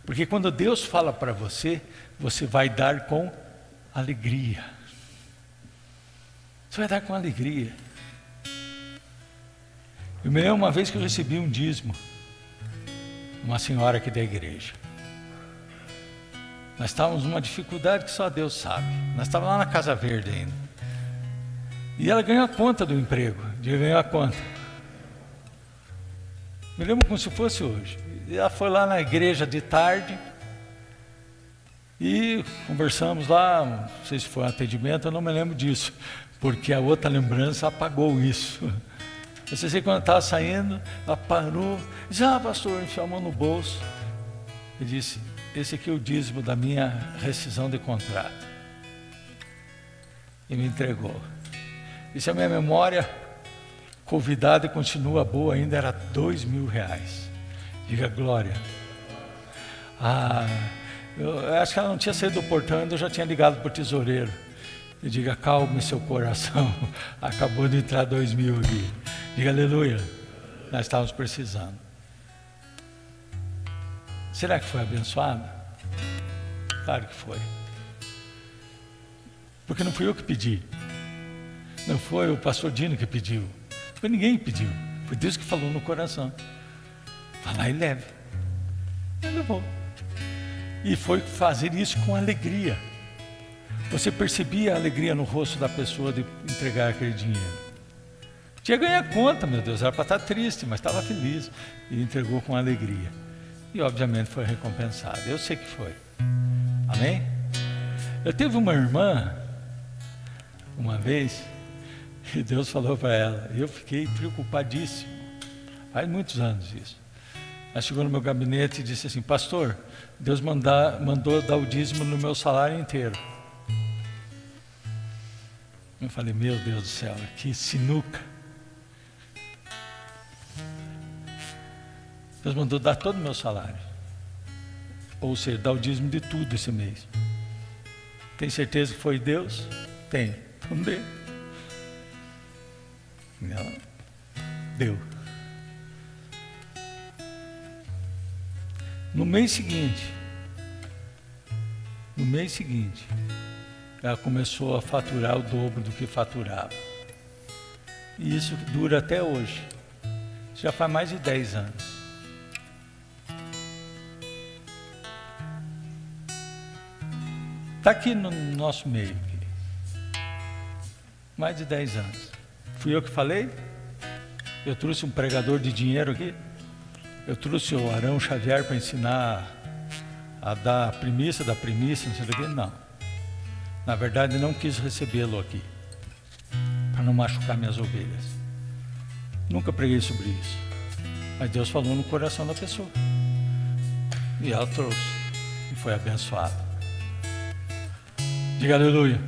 Porque quando Deus fala para você, você vai dar com alegria. Você vai dar com alegria. Eu me lembro uma vez que eu recebi um dízimo, uma senhora aqui da igreja. Nós estávamos numa dificuldade que só Deus sabe. Nós estávamos lá na Casa Verde ainda. E ela ganhou a conta do emprego. Ganhou a conta. Me lembro como se fosse hoje. E ela foi lá na igreja de tarde e conversamos lá, não sei se foi um atendimento, eu não me lembro disso, porque a outra lembrança apagou isso. Eu sei que quando eu estava saindo, ela parou, disse, pastor, enfiou a mão no bolso e disse, esse aqui é o dízimo da minha rescisão de contrato. E me entregou. Disse, a minha memória convidada e continua boa ainda, era R$2.000. Diga glória. Eu acho que ela não tinha saído do portão, ainda eu já tinha ligado para o tesoureiro. E diga, calme seu coração, acabou de entrar 2.000 aqui. Diga aleluia, nós estávamos precisando. Será que foi abençoado? Claro que foi. Porque não fui eu que pedi. Não foi o pastor Dino que pediu. Foi ninguém que pediu. Foi Deus que falou no coração. Vai lá e leve. Ele levou. E foi fazer isso com alegria. Você percebia a alegria no rosto da pessoa de entregar aquele dinheiro. Tinha ganho a conta, meu Deus, era para estar triste, mas estava feliz. E entregou com alegria. E obviamente foi recompensado. Eu sei que foi. Amém? Eu tive uma irmã, uma vez, e Deus falou para ela, e eu fiquei preocupadíssimo. Faz muitos anos isso. Ela chegou no meu gabinete e disse assim, pastor, Deus mandou dar o dízimo no meu salário inteiro. Eu falei, meu Deus do céu, que sinuca. Deus mandou dar todo o meu salário. Ou seja, dar o dízimo de tudo esse mês. Tem certeza que foi Deus? Tenho. Então dê. Ela deu. No mês seguinte, ela começou a faturar o dobro do que faturava. E isso dura até hoje. Isso já faz mais de 10 anos. Está aqui no nosso meio. Aqui. Mais de 10 anos. Fui eu que falei? Eu trouxe um pregador de dinheiro aqui? Eu trouxe o Arão Xavier para ensinar a dar a premissa da premissa, não sei o que? Não. Na verdade, não quis recebê-lo aqui, para não machucar minhas ovelhas. Nunca preguei sobre isso. Mas Deus falou no coração da pessoa. E ela trouxe. E foi abençoada. Diga aleluia.